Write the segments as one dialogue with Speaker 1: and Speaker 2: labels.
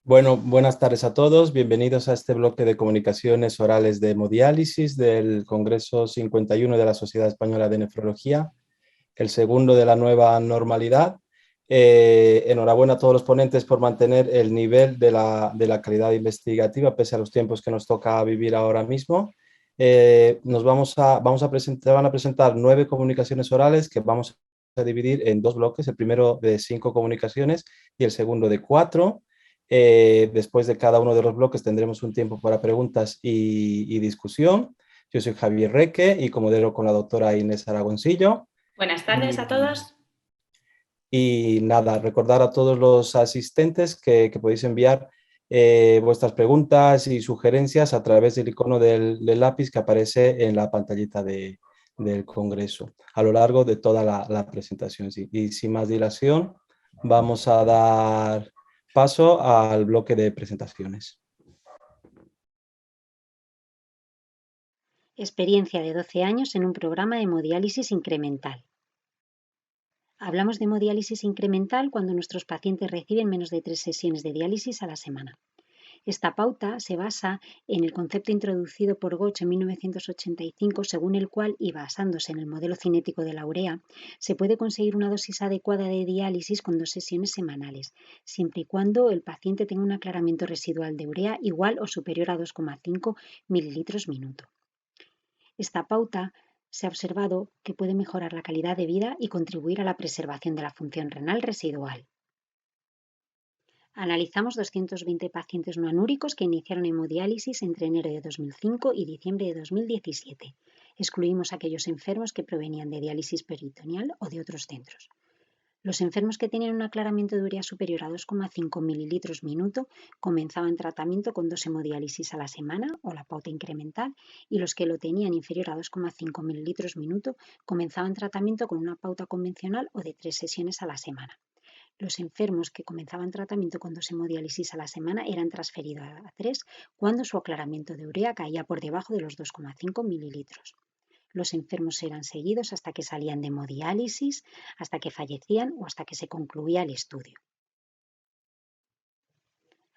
Speaker 1: Bueno, buenas tardes a todos. Bienvenidos a este bloque de comunicaciones orales de hemodiálisis del Congreso 51 de la Sociedad Española de Nefrología, el segundo de la nueva normalidad. Enhorabuena a todos los ponentes por mantener el nivel de la calidad investigativa pese a los tiempos que nos toca vivir ahora mismo. Van a presentar 9 comunicaciones orales que vamos a dividir en 2 bloques, el primero de 5 comunicaciones y el segundo de 4. Después de cada uno de los bloques tendremos un tiempo para preguntas y discusión. Yo soy Javier Reque y comodero con la doctora Inés Aragoncillo.
Speaker 2: Buenas tardes a todos.
Speaker 1: Y nada, recordar a todos los asistentes que podéis enviar vuestras preguntas y sugerencias a través del icono del lápiz que aparece en la pantallita del Congreso a lo largo de toda la presentación. Sí. Y sin más dilación, vamos a dar paso al bloque de presentaciones.
Speaker 3: Experiencia de 12 años en un programa de hemodiálisis incremental. Hablamos de hemodiálisis incremental cuando nuestros pacientes reciben menos de 3 sesiones de diálisis a la semana. Esta pauta se basa en el concepto introducido por Goch en 1985, según el cual, y basándose en el modelo cinético de la urea, se puede conseguir una dosis adecuada de diálisis con 2 sesiones semanales, siempre y cuando el paciente tenga un aclaramiento residual de urea igual o superior a 2,5 mililitros minuto. Esta pauta se ha observado que puede mejorar la calidad de vida y contribuir a la preservación de la función renal residual. Analizamos 220 pacientes no anúricos que iniciaron hemodiálisis entre enero de 2005 y diciembre de 2017. Excluimos aquellos enfermos que provenían de diálisis peritoneal o de otros centros. Los enfermos que tenían un aclaramiento de urea superior a 2,5 mililitros minuto comenzaban tratamiento con 2 hemodiálisis a la semana o la pauta incremental, y los que lo tenían inferior a 2,5 mililitros minuto comenzaban tratamiento con una pauta convencional o de 3 sesiones a la semana. Los enfermos que comenzaban tratamiento con 2 hemodiálisis a la semana eran transferidos a 3 cuando su aclaramiento de urea caía por debajo de los 2,5 mililitros. Los enfermos eran seguidos hasta que salían de hemodiálisis, hasta que fallecían o hasta que se concluía el estudio.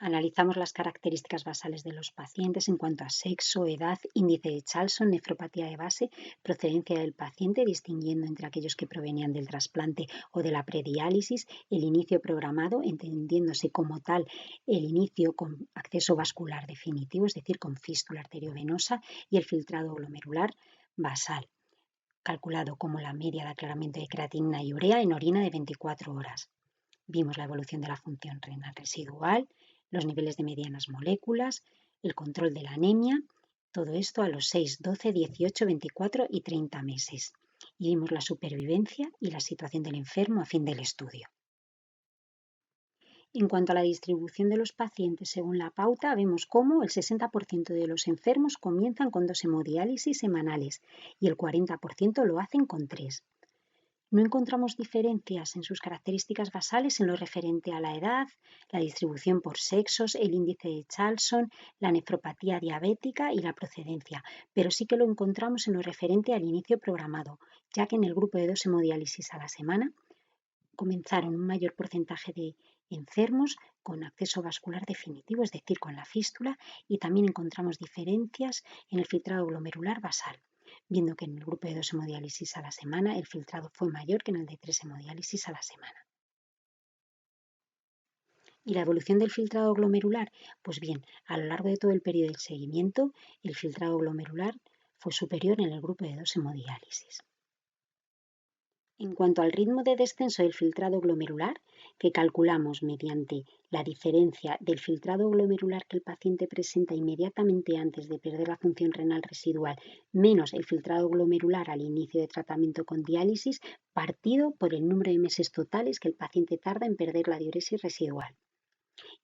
Speaker 3: Analizamos las características basales de los pacientes en cuanto a sexo, edad, índice de Charlson, nefropatía de base, procedencia del paciente, distinguiendo entre aquellos que provenían del trasplante o de la prediálisis, el inicio programado, entendiéndose como tal el inicio con acceso vascular definitivo, es decir, con fístula arteriovenosa, y el filtrado glomerular basal, calculado como la media de aclaramiento de creatinina y urea en orina de 24 horas. Vimos la evolución de la función renal residual, los niveles de medianas moléculas, el control de la anemia, todo esto a los 6, 12, 18, 24 y 30 meses. Y vimos la supervivencia y la situación del enfermo a fin del estudio. En cuanto a la distribución de los pacientes según la pauta, vemos cómo el 60% de los enfermos comienzan con 2 hemodiálisis semanales y el 40% lo hacen con 3. No encontramos diferencias en sus características basales en lo referente a la edad, la distribución por sexos, el índice de Charlson, la nefropatía diabética y la procedencia, pero sí que lo encontramos en lo referente al inicio programado, ya que en el grupo de 2 hemodiálisis a la semana comenzaron un mayor porcentaje de enfermos con acceso vascular definitivo, es decir, con la fístula, y también encontramos diferencias en el filtrado glomerular basal, viendo que en el grupo de 2 hemodiálisis a la semana el filtrado fue mayor que en el de 3 hemodiálisis a la semana. ¿Y la evolución del filtrado glomerular? Pues bien, a lo largo de todo el periodo del seguimiento, el filtrado glomerular fue superior en el grupo de 2 hemodiálisis. En cuanto al ritmo de descenso del filtrado glomerular, que calculamos mediante la diferencia del filtrado glomerular que el paciente presenta inmediatamente antes de perder la función renal residual, menos el filtrado glomerular al inicio de tratamiento con diálisis, partido por el número de meses totales que el paciente tarda en perder la diuresis residual.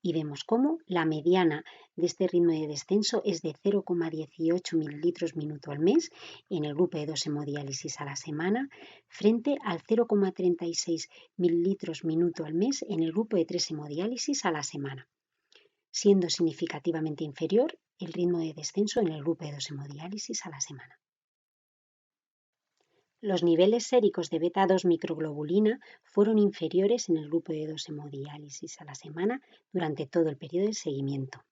Speaker 3: Y vemos cómo la mediana de este ritmo de descenso es de 0,18 mililitros minuto al mes en el grupo de 2 hemodiálisis a la semana, frente al 0,36 mililitros minuto al mes en el grupo de 3 hemodiálisis a la semana, siendo significativamente inferior el ritmo de descenso en el grupo de 2 hemodiálisis a la semana. Los niveles séricos de beta-2 microglobulina fueron inferiores en el grupo de 2 hemodiálisis a la semana durante todo el periodo de seguimiento.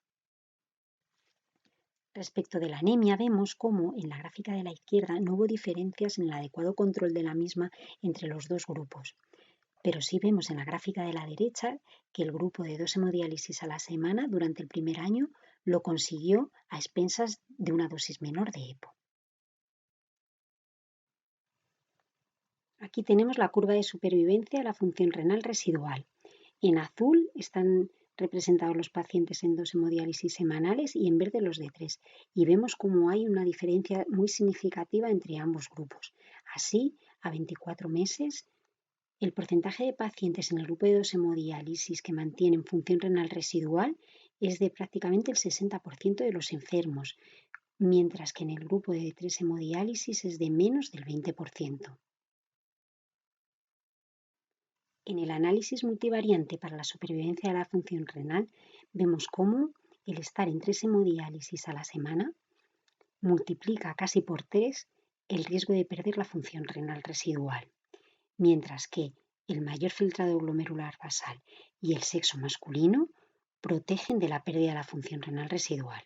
Speaker 3: Respecto de la anemia, vemos cómo en la gráfica de la izquierda no hubo diferencias en el adecuado control de la misma entre los dos grupos, pero sí vemos en la gráfica de la derecha que el grupo de 2 hemodiálisis a la semana durante el primer año lo consiguió a expensas de una dosis menor de EPO. Aquí tenemos la curva de supervivencia de la función renal residual. En azul están representados los pacientes en 2 hemodiálisis semanales y en verde los de 3. Y vemos cómo hay una diferencia muy significativa entre ambos grupos. Así, a 24 meses, el porcentaje de pacientes en el grupo de 2 hemodiálisis que mantienen función renal residual es de prácticamente el 60% de los enfermos, mientras que en el grupo de 3 hemodiálisis es de menos del 20%. En el análisis multivariante para la supervivencia de la función renal, vemos cómo el estar en 3 hemodiálisis a la semana multiplica casi por 3 el riesgo de perder la función renal residual, mientras que el mayor filtrado glomerular basal y el sexo masculino protegen de la pérdida de la función renal residual.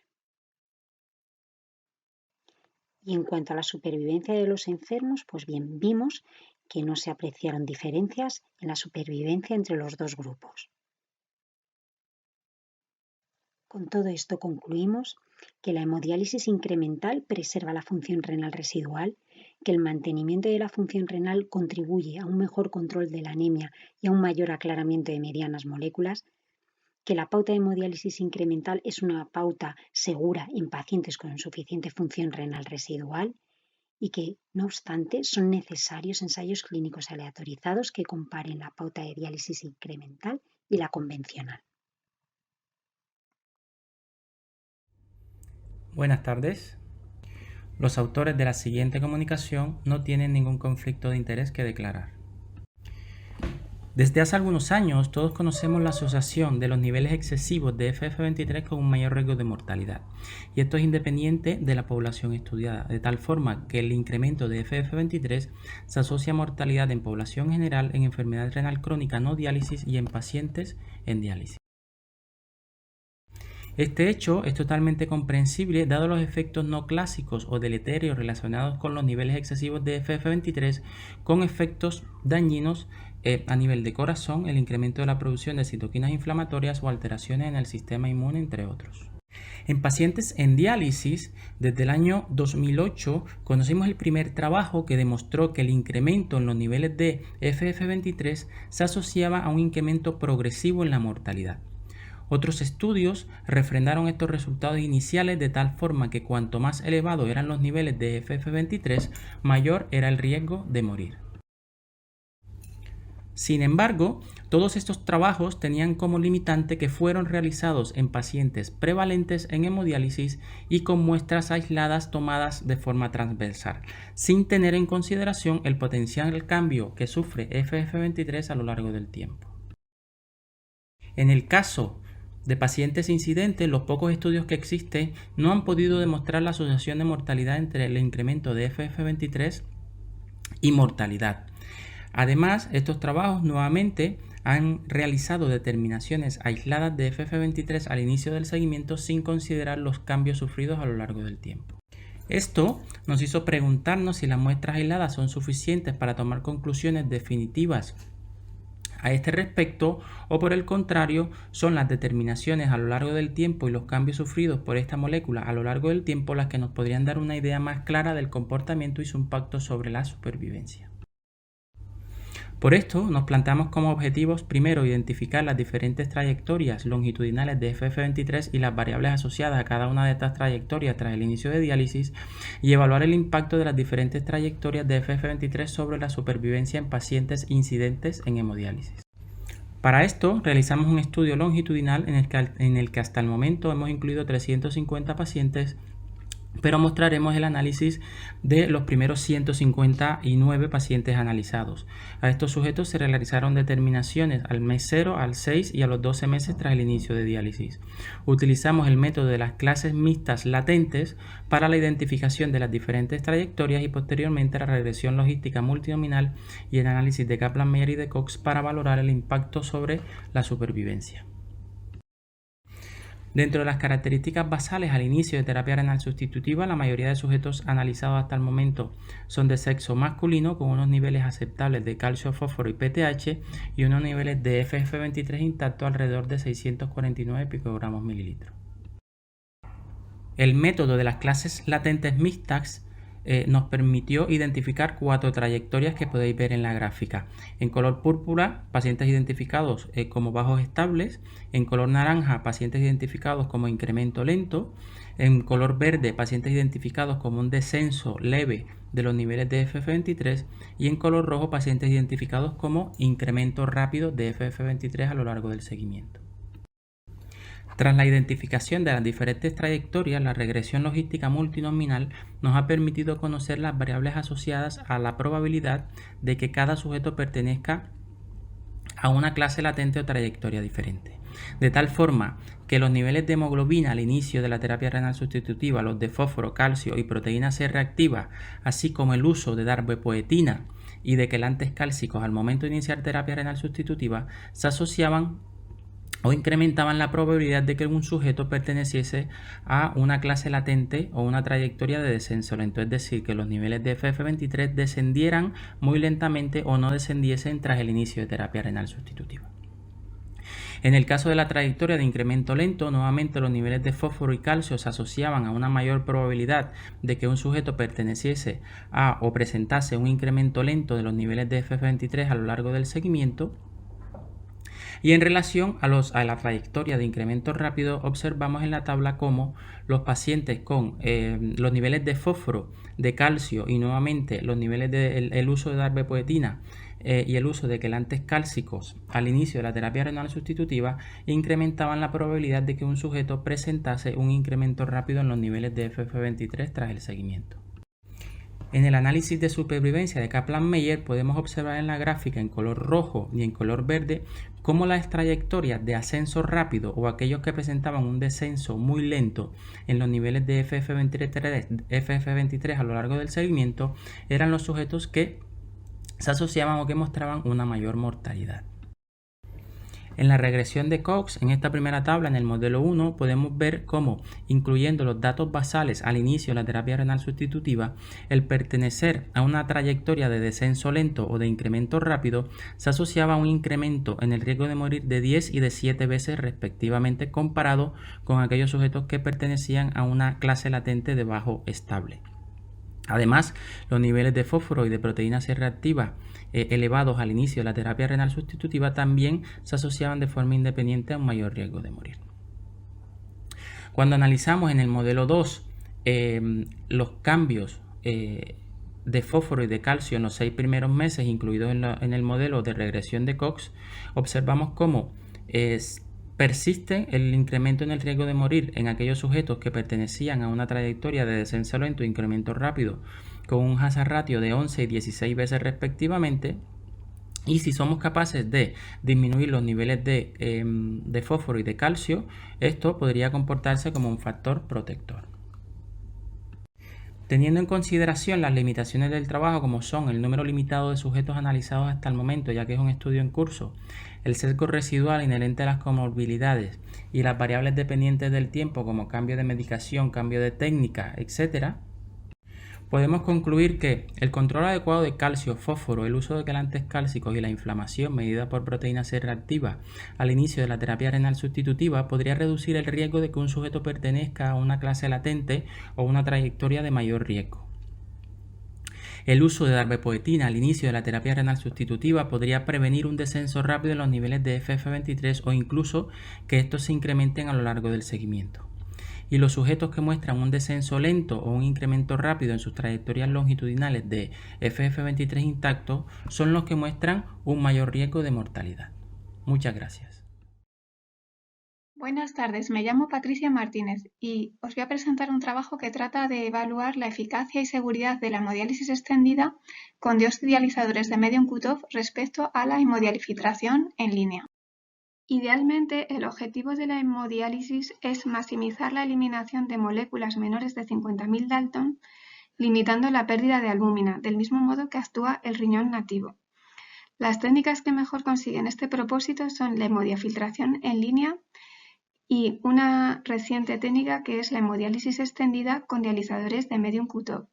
Speaker 3: Y en cuanto a la supervivencia de los enfermos, pues bien, vimos que no se apreciaron diferencias en la supervivencia entre los dos grupos. Con todo esto concluimos que la hemodiálisis incremental preserva la función renal residual, que el mantenimiento de la función renal contribuye a un mejor control de la anemia y a un mayor aclaramiento de medianas moléculas, que la pauta de hemodiálisis incremental es una pauta segura en pacientes con insuficiente función renal residual y que, no obstante, son necesarios ensayos clínicos aleatorizados que comparen la pauta de diálisis incremental y la convencional.
Speaker 2: Buenas tardes. Los autores de la siguiente comunicación no tienen ningún conflicto de interés que declarar. Desde hace algunos años, todos conocemos la asociación de los niveles excesivos de FF23 con un mayor riesgo de mortalidad, y esto es independiente de la población estudiada, de tal forma que el incremento de FF23 se asocia a mortalidad en población general, en enfermedad renal crónica no diálisis y en pacientes en diálisis. Este hecho es totalmente comprensible dado los efectos no clásicos o deleterios relacionados con los niveles excesivos de FF23 con efectos dañinos a nivel de corazón, el incremento de la producción de citoquinas inflamatorias o alteraciones en el sistema inmune, entre otros. En pacientes en diálisis, desde el año 2008 conocimos el primer trabajo que demostró que el incremento en los niveles de FF23 se asociaba a un incremento progresivo en la mortalidad. Otros estudios refrendaron estos resultados iniciales de tal forma que cuanto más elevados eran los niveles de FF23, mayor era el riesgo de morir. Sin embargo, todos estos trabajos tenían como limitante que fueron realizados en pacientes prevalentes en hemodiálisis y con muestras aisladas tomadas de forma transversal, sin tener en consideración el potencial cambio que sufre FF23 a lo largo del tiempo. En el caso de pacientes incidentes, los pocos estudios que existen no han podido demostrar la asociación de mortalidad entre el incremento de FF23 y mortalidad. Además, estos trabajos nuevamente han realizado determinaciones aisladas de FF23 al inicio del seguimiento sin considerar los cambios sufridos a lo largo del tiempo. Esto nos hizo preguntarnos si las muestras aisladas son suficientes para tomar conclusiones definitivas a este respecto, o por el contrario, son las determinaciones a lo largo del tiempo y los cambios sufridos por esta molécula a lo largo del tiempo las que nos podrían dar una idea más clara del comportamiento y su impacto sobre la supervivencia. Por esto, nos planteamos como objetivos, primero, identificar las diferentes trayectorias longitudinales de FF23 y las variables asociadas a cada una de estas trayectorias tras el inicio de diálisis y evaluar el impacto de las diferentes trayectorias de FF23 sobre la supervivencia en pacientes incidentes en hemodiálisis. Para esto, realizamos un estudio longitudinal en el que hasta el momento hemos incluido 350 pacientes pero mostraremos el análisis de los primeros 159 pacientes analizados. A estos sujetos se realizaron determinaciones al mes 0, al 6 y a los 12 meses tras el inicio de diálisis. Utilizamos el método de las clases mixtas latentes para la identificación de las diferentes trayectorias y posteriormente la regresión logística multinominal y el análisis de Kaplan-Meier y de Cox para valorar el impacto sobre la supervivencia. Dentro de las características basales al inicio de terapia renal sustitutiva, la mayoría de sujetos analizados hasta el momento son de sexo masculino con unos niveles aceptables de calcio, fósforo y PTH y unos niveles de FF23 intactos alrededor de 649 picogramos mililitros. El método de las clases latentes mixtas nos permitió identificar 4 trayectorias que podéis ver en la gráfica. En color púrpura, pacientes identificados como bajos estables. En color naranja, pacientes identificados como incremento lento. En color verde, pacientes identificados como un descenso leve de los niveles de FF23. Y en color rojo, pacientes identificados como incremento rápido de FF23 a lo largo del seguimiento. Tras la identificación de las diferentes trayectorias, la regresión logística multinominal nos ha permitido conocer las variables asociadas a la probabilidad de que cada sujeto pertenezca a una clase latente o trayectoria diferente. De tal forma que los niveles de hemoglobina al inicio de la terapia renal sustitutiva, los de fósforo, calcio y proteína C reactiva, así como el uso de darbepoetina y de quelantes cálcicos al momento de iniciar terapia renal sustitutiva, se asociaban o incrementaban la probabilidad de que un sujeto perteneciese a una clase latente o una trayectoria de descenso lento, es decir, que los niveles de FF23 descendieran muy lentamente o no descendiesen tras el inicio de terapia renal sustitutiva. En el caso de la trayectoria de incremento lento, nuevamente los niveles de fósforo y calcio se asociaban a una mayor probabilidad de que un sujeto perteneciese a o presentase un incremento lento de los niveles de FF23 a lo largo del seguimiento. Y en relación a la trayectoria de incremento rápido, observamos en la tabla cómo los pacientes con los niveles de fósforo, de calcio y nuevamente los niveles del uso de darbepoetina y el uso de quelantes cálcicos al inicio de la terapia renal sustitutiva incrementaban la probabilidad de que un sujeto presentase un incremento rápido en los niveles de FF23 tras el seguimiento. En el análisis de supervivencia de Kaplan-Meier podemos observar en la gráfica en color rojo y en color verde cómo las trayectorias de ascenso rápido o aquellos que presentaban un descenso muy lento en los niveles de FF23 a lo largo del seguimiento eran los sujetos que se asociaban o que mostraban una mayor mortalidad. En la regresión de Cox, en esta primera tabla, en el modelo 1, podemos ver cómo, incluyendo los datos basales al inicio de la terapia renal sustitutiva, el pertenecer a una trayectoria de descenso lento o de incremento rápido se asociaba a un incremento en el riesgo de morir de 10 y de 7 veces respectivamente comparado con aquellos sujetos que pertenecían a una clase latente de bajo estable. Además, los niveles de fósforo y de proteína C reactiva elevados al inicio de la terapia renal sustitutiva también se asociaban de forma independiente a un mayor riesgo de morir. Cuando analizamos en el modelo 2 los cambios de fósforo y de calcio en los 6 primeros meses incluidos en el modelo de regresión de Cox, observamos cómo persiste el incremento en el riesgo de morir en aquellos sujetos que pertenecían a una trayectoria de descenso lento e incremento rápido con un hazard ratio de 11 y 16 veces respectivamente. Y si somos capaces de disminuir los niveles de fósforo y de calcio, esto podría comportarse como un factor protector. Teniendo en consideración las limitaciones del trabajo como son el número limitado de sujetos analizados hasta el momento, ya que es un estudio en curso, el sesgo residual inherente a las comorbilidades y las variables dependientes del tiempo como cambio de medicación, cambio de técnica, etc., podemos concluir que el control adecuado de calcio, fósforo, el uso de quelantes cálcicos y la inflamación medida por proteína C reactiva al inicio de la terapia renal sustitutiva podría reducir el riesgo de que un sujeto pertenezca a una clase latente o una trayectoria de mayor riesgo. El uso de darbepoetina al inicio de la terapia renal sustitutiva podría prevenir un descenso rápido en los niveles de FF23 o incluso que estos se incrementen a lo largo del seguimiento. Y los sujetos que muestran un descenso lento o un incremento rápido en sus trayectorias longitudinales de FF23 intacto son los que muestran un mayor riesgo de mortalidad. Muchas gracias.
Speaker 4: Buenas tardes, me llamo Patricia Martínez y os voy a presentar un trabajo que trata de evaluar la eficacia y seguridad de la hemodiálisis extendida con dializadores de medium cutoff respecto a la hemodiafiltración en línea. Idealmente, el objetivo de la hemodiálisis es maximizar la eliminación de moléculas menores de 50.000 Dalton, limitando la pérdida de albúmina, del mismo modo que actúa el riñón nativo. Las técnicas que mejor consiguen este propósito son la hemodiafiltración en línea y una reciente técnica que es la hemodiálisis extendida con dializadores de medium cutoff.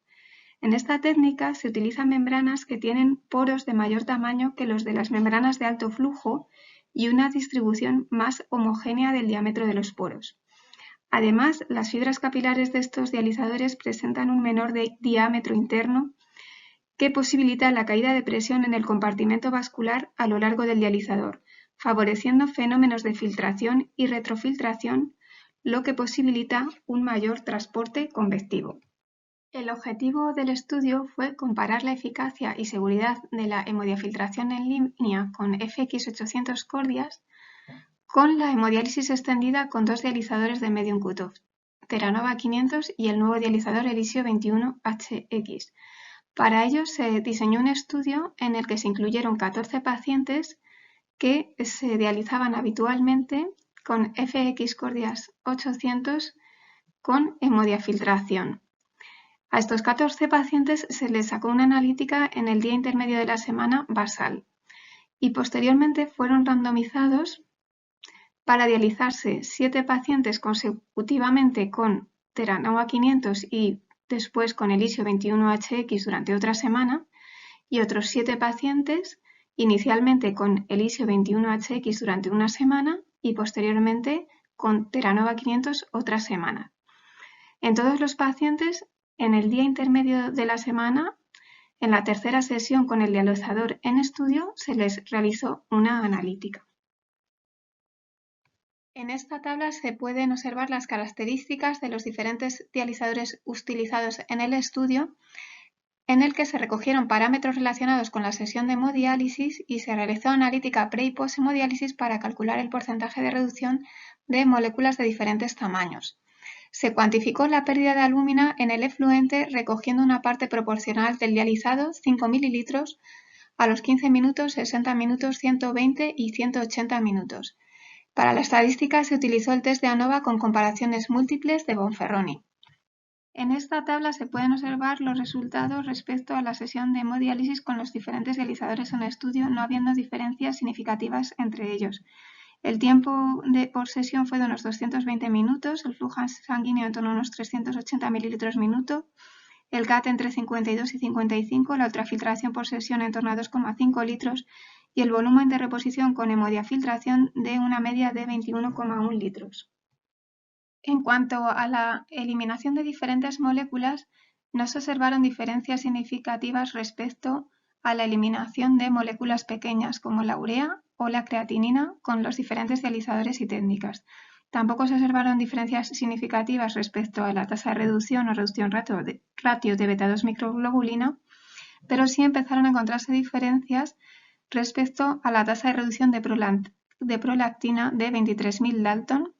Speaker 4: En esta técnica se utilizan membranas que tienen poros de mayor tamaño que los de las membranas de alto flujo y una distribución más homogénea del diámetro de los poros. Además, las fibras capilares de estos dializadores presentan un menor diámetro interno que posibilita la caída de presión en el compartimento vascular a lo largo del dializador, favoreciendo fenómenos de filtración y retrofiltración, lo que posibilita un mayor transporte convectivo. El objetivo del estudio fue comparar la eficacia y seguridad de la hemodiafiltración en línea con FX800 Cordias con la hemodiálisis extendida con dos dializadores de medium cutoff, Terranova 500 y el nuevo dializador Elisio 21HX. Para ello se diseñó un estudio en el que se incluyeron 14 pacientes que se dializaban habitualmente con FX Cordias 800 con hemodiafiltración. A estos 14 pacientes se les sacó una analítica en el día intermedio de la semana basal y posteriormente fueron randomizados para dializarse 7 pacientes consecutivamente con Terranova 500 y después con Elisio 21HX durante otra semana y otros 7 pacientes inicialmente con Elisio 21HX durante una semana y posteriormente con Terranova 500 otra semana. En todos los pacientes, en el día intermedio de la semana, en la tercera sesión con el dializador en estudio, se les realizó una analítica. En esta tabla se pueden observar las características de los diferentes dializadores utilizados en el estudio, en el que se recogieron parámetros relacionados con la sesión de hemodiálisis y se realizó analítica pre y post hemodiálisis para calcular el porcentaje de reducción de moléculas de diferentes tamaños. Se cuantificó la pérdida de albúmina en el efluente recogiendo una parte proporcional del dializado, 5 mililitros, a los 15 minutos, 60 minutos, 120 y 180 minutos. Para la estadística se utilizó el test de ANOVA con comparaciones múltiples de Bonferroni. En esta tabla se pueden observar los resultados respecto a la sesión de hemodiálisis con los diferentes dializadores en estudio, no habiendo diferencias significativas entre ellos. El tiempo por sesión fue de unos 220 minutos, el flujo sanguíneo en torno a unos 380 mililitros minuto, el CAT entre 52 y 55, la ultrafiltración por sesión en torno a 2,5 litros y el volumen de reposición con hemodiafiltración de una media de 21,1 litros. En cuanto a la eliminación de diferentes moléculas, no se observaron diferencias significativas respecto a la eliminación de moléculas pequeñas como la urea o la creatinina con los diferentes dializadores y técnicas. Tampoco se observaron diferencias significativas respecto a la tasa de reducción o reducción ratio de beta-2 microglobulina, pero sí empezaron a encontrarse diferencias respecto a la tasa de reducción de prolactina de 23.000 Dalton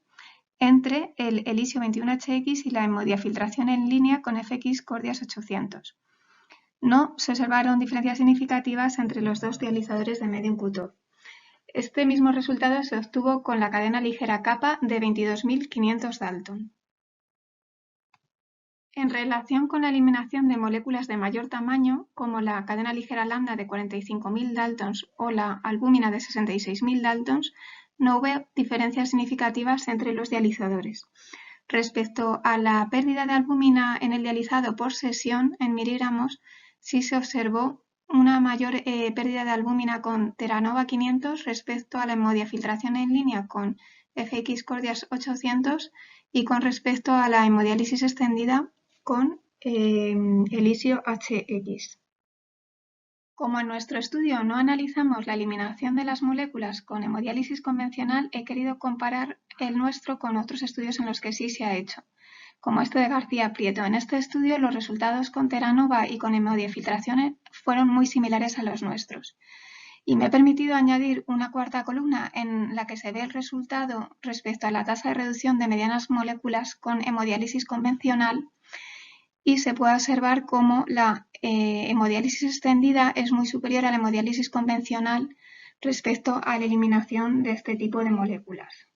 Speaker 4: entre el Elisio 21HX y la hemodiafiltración en línea con FX Cordias 800. No se observaron diferencias significativas entre los dos dializadores de medium cutoff. Este mismo resultado se obtuvo con la cadena ligera kappa de 22.500 Dalton. En relación con la eliminación de moléculas de mayor tamaño, como la cadena ligera lambda de 45.000 Daltons o la albúmina de 66.000 Daltons, no hubo diferencias significativas entre los dializadores. Respecto a la pérdida de albúmina en el dializado por sesión en miligramos, sí se observó una mayor pérdida de albúmina con Terranova 500 respecto a la hemodiafiltración en línea con FX Cordias 800 y con respecto a la hemodiálisis extendida con Elisio HX. Como en nuestro estudio no analizamos la eliminación de las moléculas con hemodiálisis convencional, he querido comparar el nuestro con otros estudios en los que sí se ha hecho, como este de García Prieto. En este estudio los resultados con Terranova y con hemodiafiltración fueron muy similares a los nuestros. Y me he permitido añadir una cuarta columna en la que se ve el resultado respecto a la tasa de reducción de medianas moléculas con hemodiálisis convencional, y se puede observar cómo la hemodiálisis extendida es muy superior a la hemodiálisis convencional respecto a la eliminación de este tipo de moléculas.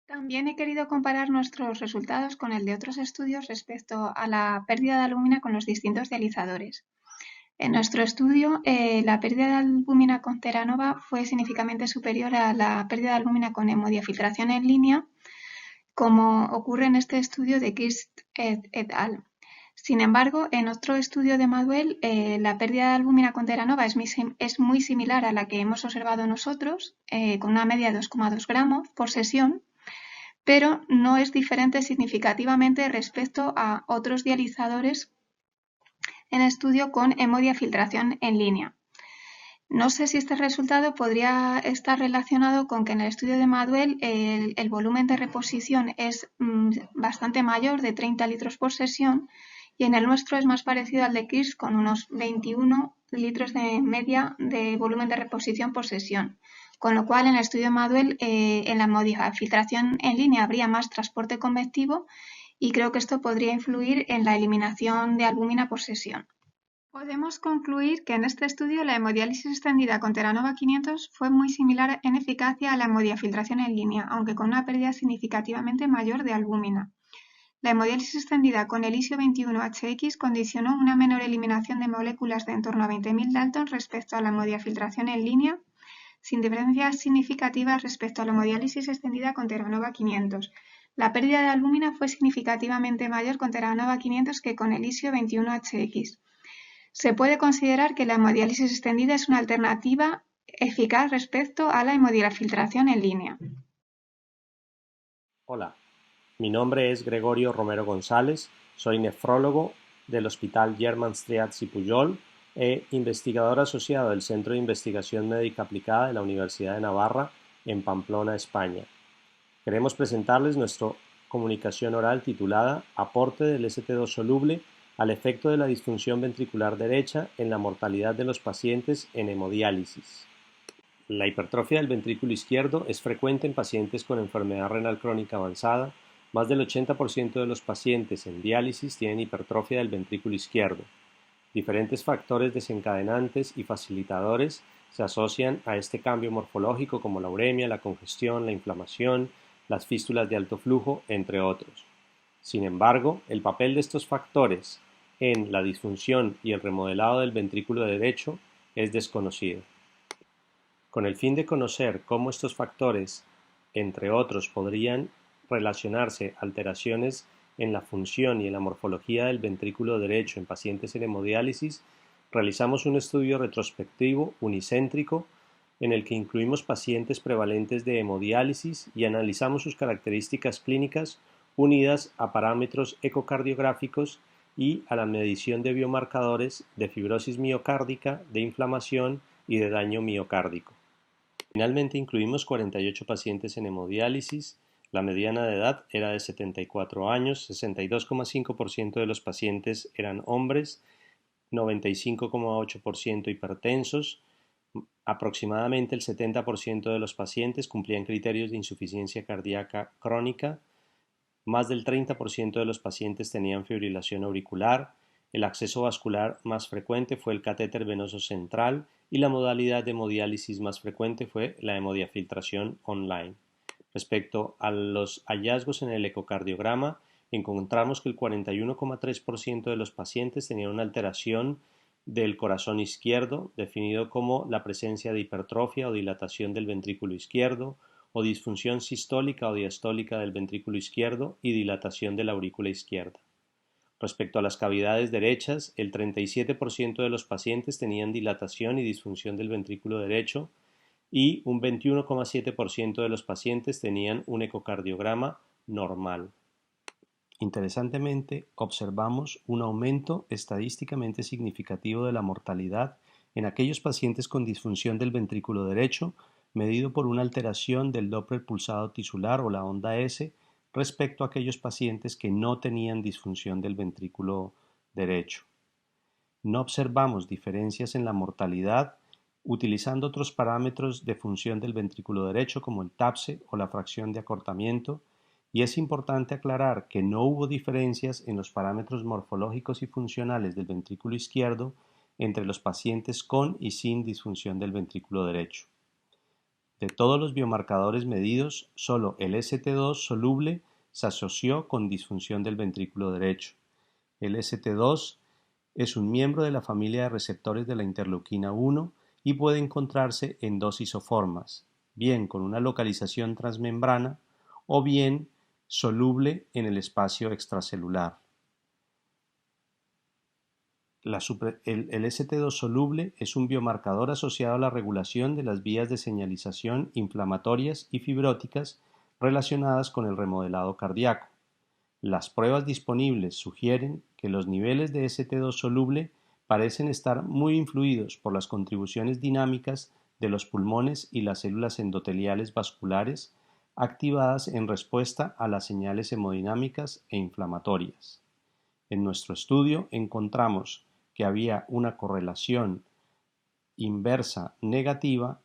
Speaker 4: También he querido comparar nuestros resultados con el de otros estudios respecto a la pérdida de albúmina con los distintos dializadores. En nuestro estudio, la pérdida de albúmina con Terranova fue significativamente superior a la pérdida de albúmina con hemodiafiltración en línea, como ocurre en este estudio de Kirst et al. Sin embargo, en otro estudio de Maduel, la pérdida de albúmina con Terranova es muy similar a la que hemos observado nosotros, con una media de 2,2 gramos por sesión, pero no es diferente significativamente respecto a otros dializadores en estudio con hemodiafiltración en línea. No sé si este resultado podría estar relacionado con que en el estudio de Maduel el volumen de reposición es bastante mayor, de 30 litros por sesión, y en el nuestro es más parecido al de Kirst, con unos 21 litros de media de volumen de reposición por sesión. Con lo cual, en el estudio de Maduel, en la hemodiafiltración en línea habría más transporte convectivo, y creo que esto podría influir en la eliminación de albúmina por sesión. Podemos concluir que en este estudio la hemodiálisis extendida con Terranova 500 fue muy similar en eficacia a la hemodiafiltración en línea, aunque con una pérdida significativamente mayor de albúmina. La hemodiálisis extendida con el isio 21HX condicionó una menor eliminación de moléculas de en torno a 20.000 Dalton respecto a la hemodiafiltración en línea, sin diferencias significativas respecto a la hemodiálisis extendida con Terranova 500. La pérdida de albúmina fue significativamente mayor con Terranova 500 que con el isio 21HX. Se puede considerar que la hemodiálisis extendida es una alternativa eficaz respecto a la hemodiafiltración en línea.
Speaker 5: Hola, mi nombre es Gregorio Romero González, soy nefrólogo del Hospital Germán Striats y Pujol e investigador asociado del Centro de Investigación Médica Aplicada de la Universidad de Navarra en Pamplona, España. Queremos presentarles nuestra comunicación oral titulada Aporte del ST2 soluble al efecto de la disfunción ventricular derecha en la mortalidad de los pacientes en hemodiálisis. La hipertrofia del ventrículo izquierdo es frecuente en pacientes con enfermedad renal crónica avanzada. Más del 80% de los pacientes en diálisis tienen hipertrofia del ventrículo izquierdo. Diferentes factores desencadenantes y facilitadores se asocian a este cambio morfológico, como la uremia, la congestión, la inflamación, las fístulas de alto flujo, entre otros. Sin embargo, el papel de estos factores en la disfunción y el remodelado del ventrículo derecho es desconocido. Con el fin de conocer cómo estos factores, entre otros, podrían relacionarse a alteraciones en la función y en la morfología del ventrículo derecho en pacientes en hemodiálisis, realizamos un estudio retrospectivo unicéntrico en el que incluimos pacientes prevalentes de hemodiálisis y analizamos sus características clínicas unidas a parámetros ecocardiográficos y a la medición de biomarcadores de fibrosis miocárdica, de inflamación y de daño miocárdico. Finalmente incluimos 48 pacientes en hemodiálisis. La mediana de edad era de 74 años, 62,5% de los pacientes eran hombres, 95,8% hipertensos, aproximadamente el 70% de los pacientes cumplían criterios de insuficiencia cardíaca crónica, más del 30% de los pacientes tenían fibrilación auricular, el acceso vascular más frecuente fue el catéter venoso central y la modalidad de hemodiálisis más frecuente fue la hemodiafiltración online. Respecto a los hallazgos en el ecocardiograma, encontramos que el 41,3% de los pacientes tenían una alteración del corazón izquierdo, definido como la presencia de hipertrofia o dilatación del ventrículo izquierdo, o disfunción sistólica o diastólica del ventrículo izquierdo y dilatación de la aurícula izquierda. Respecto a las cavidades derechas, el 37% de los pacientes tenían dilatación y disfunción del ventrículo derecho y un 21,7% de los pacientes tenían un ecocardiograma normal. Interesantemente, observamos un aumento estadísticamente significativo de la mortalidad en aquellos pacientes con disfunción del ventrículo derecho, medido por una alteración del Doppler pulsado tisular o la onda S respecto a aquellos pacientes que no tenían disfunción del ventrículo derecho. No observamos diferencias en la mortalidad utilizando otros parámetros de función del ventrículo derecho como el TAPSE o la fracción de acortamiento, y es importante aclarar que no hubo diferencias en los parámetros morfológicos y funcionales del ventrículo izquierdo entre los pacientes con y sin disfunción del ventrículo derecho. De todos los biomarcadores medidos, solo el ST2 soluble se asoció con disfunción del ventrículo derecho. El ST2 es un miembro de la familia de receptores de la interleuquina 1 y puede encontrarse en dos isoformas, bien con una localización transmembrana o bien soluble en el espacio extracelular. El ST2 soluble es un biomarcador asociado a la regulación de las vías de señalización inflamatorias y fibróticas relacionadas con el remodelado cardíaco. Las pruebas disponibles sugieren que los niveles de ST2 soluble parecen estar muy influidos por las contribuciones dinámicas de los pulmones y las células endoteliales vasculares activadas en respuesta a las señales hemodinámicas e inflamatorias. En nuestro estudio encontramos que había una correlación inversa negativa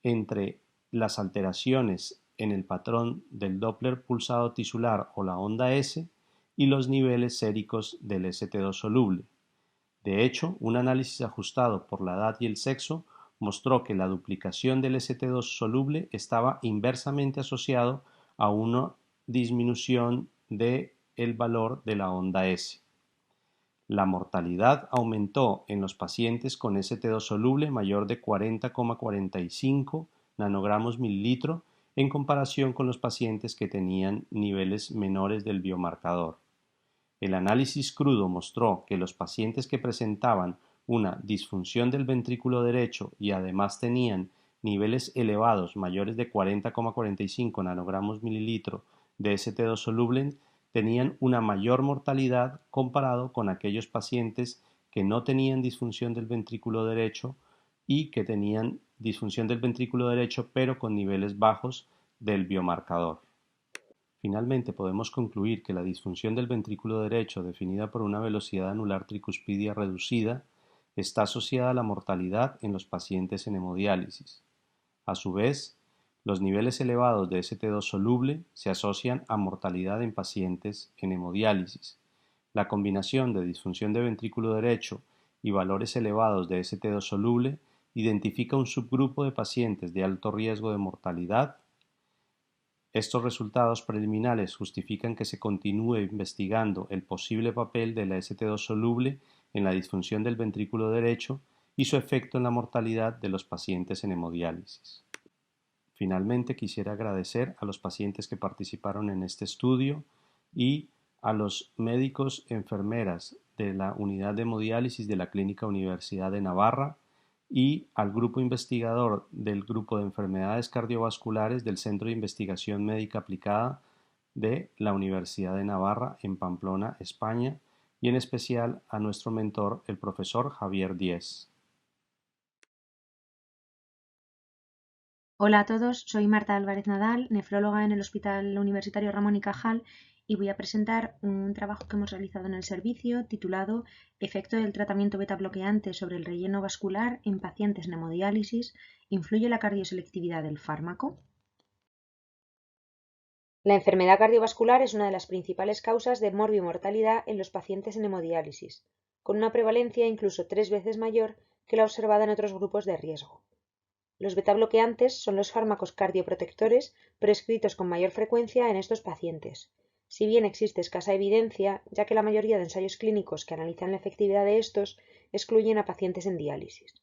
Speaker 5: entre las alteraciones en el patrón del Doppler pulsado tisular o la onda S y los niveles séricos del ST2 soluble. De hecho, un análisis ajustado por la edad y el sexo mostró que la duplicación del ST2 soluble estaba inversamente asociado a una disminución del valor de la onda S. La mortalidad aumentó en los pacientes con ST2 soluble mayor de 40,45 nanogramos mililitro en comparación con los pacientes que tenían niveles menores del biomarcador. El análisis crudo mostró que los pacientes que presentaban una disfunción del ventrículo derecho y además tenían niveles elevados mayores de 40,45 nanogramos mililitro de ST2 soluble tenían una mayor mortalidad comparado con aquellos pacientes que no tenían disfunción del ventrículo derecho y que tenían disfunción del ventrículo derecho pero con niveles bajos del biomarcador. Finalmente podemos concluir que la disfunción del ventrículo derecho, definida por una velocidad anular tricuspidia reducida, está asociada a la mortalidad en los pacientes en hemodiálisis. A su vez, los niveles elevados de ST2 soluble se asocian a mortalidad en pacientes en hemodiálisis. La combinación de disfunción de ventrículo derecho y valores elevados de ST2 soluble identifica un subgrupo de pacientes de alto riesgo de mortalidad. Estos resultados preliminares justifican que se continúe investigando el posible papel de la ST2 soluble en la disfunción del ventrículo derecho y su efecto en la mortalidad de los pacientes en hemodiálisis. Finalmente, quisiera agradecer a los pacientes que participaron en este estudio y a los médicos enfermeras de la unidad de hemodiálisis de la Clínica Universidad de Navarra y al grupo investigador del Grupo de Enfermedades Cardiovasculares del Centro de Investigación Médica Aplicada de la Universidad de Navarra en Pamplona, España, y en especial a nuestro mentor, el profesor Javier Díez.
Speaker 3: Hola a todos, soy Marta Álvarez Nadal, nefróloga en el Hospital Universitario Ramón y Cajal, y voy a presentar un trabajo que hemos realizado en el servicio titulado Efecto del tratamiento betabloqueante sobre el relleno vascular en pacientes en hemodiálisis, ¿influye la cardioselectividad del fármaco? La enfermedad cardiovascular es una de las principales causas de morbimortalidad en los pacientes en hemodiálisis, con una prevalencia incluso 3 veces mayor que la observada en otros grupos de riesgo. Los betabloqueantes son los fármacos cardioprotectores prescritos con mayor frecuencia en estos pacientes, si bien existe escasa evidencia, ya que la mayoría de ensayos clínicos que analizan la efectividad de estos excluyen a pacientes en diálisis.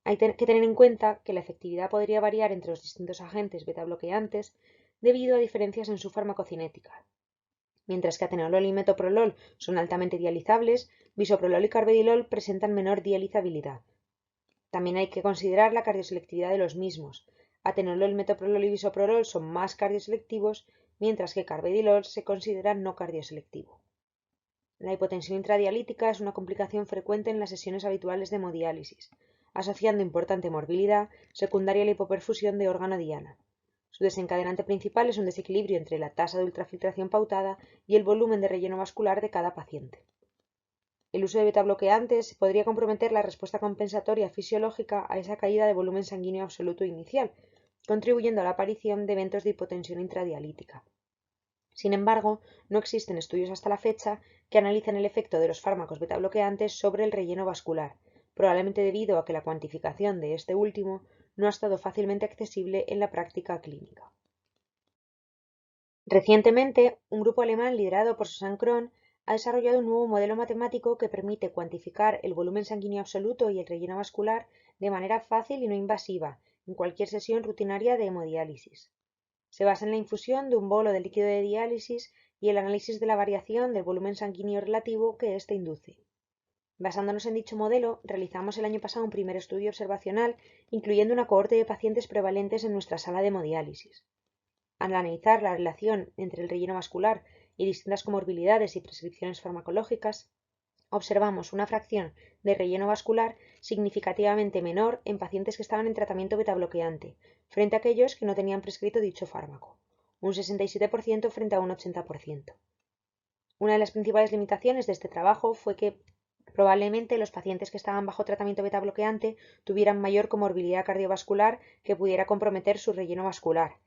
Speaker 3: Hay que tener en cuenta que la efectividad podría variar entre los distintos agentes betabloqueantes debido a diferencias en su farmacocinética. Mientras que atenolol y metoprolol son altamente dializables, bisoprolol y carvedilol presentan menor dializabilidad. También hay que considerar la cardioselectividad de los mismos. Atenolol, metoprolol y bisoprolol son más cardioselectivos, mientras que carvedilol se considera no cardioselectivo. La hipotensión intradialítica es una complicación frecuente en las sesiones habituales de hemodiálisis, asociando importante morbilidad secundaria a la hipoperfusión de órgano diana. Su desencadenante principal es un desequilibrio entre la tasa de ultrafiltración pautada y el volumen de relleno vascular de cada paciente. El uso de betabloqueantes podría comprometer la respuesta compensatoria fisiológica a esa caída de volumen sanguíneo absoluto inicial, contribuyendo a la aparición de eventos de hipotensión intradialítica. Sin embargo, no existen estudios hasta la fecha que analicen el efecto de los fármacos betabloqueantes sobre el relleno vascular, probablemente debido a que la cuantificación de este último no ha estado fácilmente accesible en la práctica clínica. Recientemente, un grupo alemán liderado por Susanne Kron ha desarrollado un nuevo modelo matemático que permite cuantificar el volumen sanguíneo absoluto y el relleno vascular de manera fácil y no invasiva en cualquier sesión rutinaria de hemodiálisis. Se basa en la infusión de un bolo de líquido de diálisis y el análisis de la variación del volumen sanguíneo relativo que éste induce. Basándonos en dicho modelo, realizamos el año pasado un primer estudio observacional incluyendo una cohorte de pacientes prevalentes en nuestra sala de hemodiálisis. Al analizar la relación entre el relleno vascular y distintas comorbilidades y prescripciones farmacológicas, observamos una fracción de relleno vascular significativamente menor en pacientes que estaban en tratamiento betabloqueante, frente a aquellos que no tenían prescrito dicho fármaco, un 67% frente a un 80%. Una de las principales limitaciones de este trabajo fue que probablemente los pacientes que estaban bajo tratamiento betabloqueante tuvieran mayor comorbilidad cardiovascular que pudiera comprometer su relleno vascular,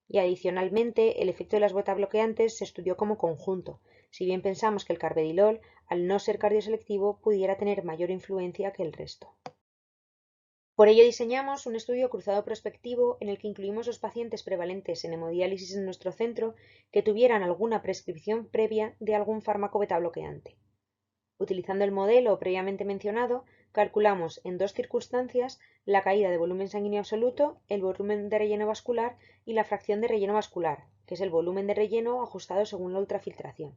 Speaker 3: y adicionalmente el efecto de las betabloqueantes se estudió como conjunto, si bien pensamos que el carvedilol, al no ser cardioselectivo, pudiera tener mayor influencia que el resto. Por ello diseñamos un estudio cruzado prospectivo en el que incluimos los pacientes prevalentes en hemodiálisis en nuestro centro que tuvieran alguna prescripción previa de algún fármaco betabloqueante. Utilizando el modelo previamente mencionado, calculamos en dos circunstancias la caída de volumen sanguíneo absoluto, el volumen de relleno vascular y la fracción de relleno vascular, que es el volumen de relleno ajustado según la ultrafiltración.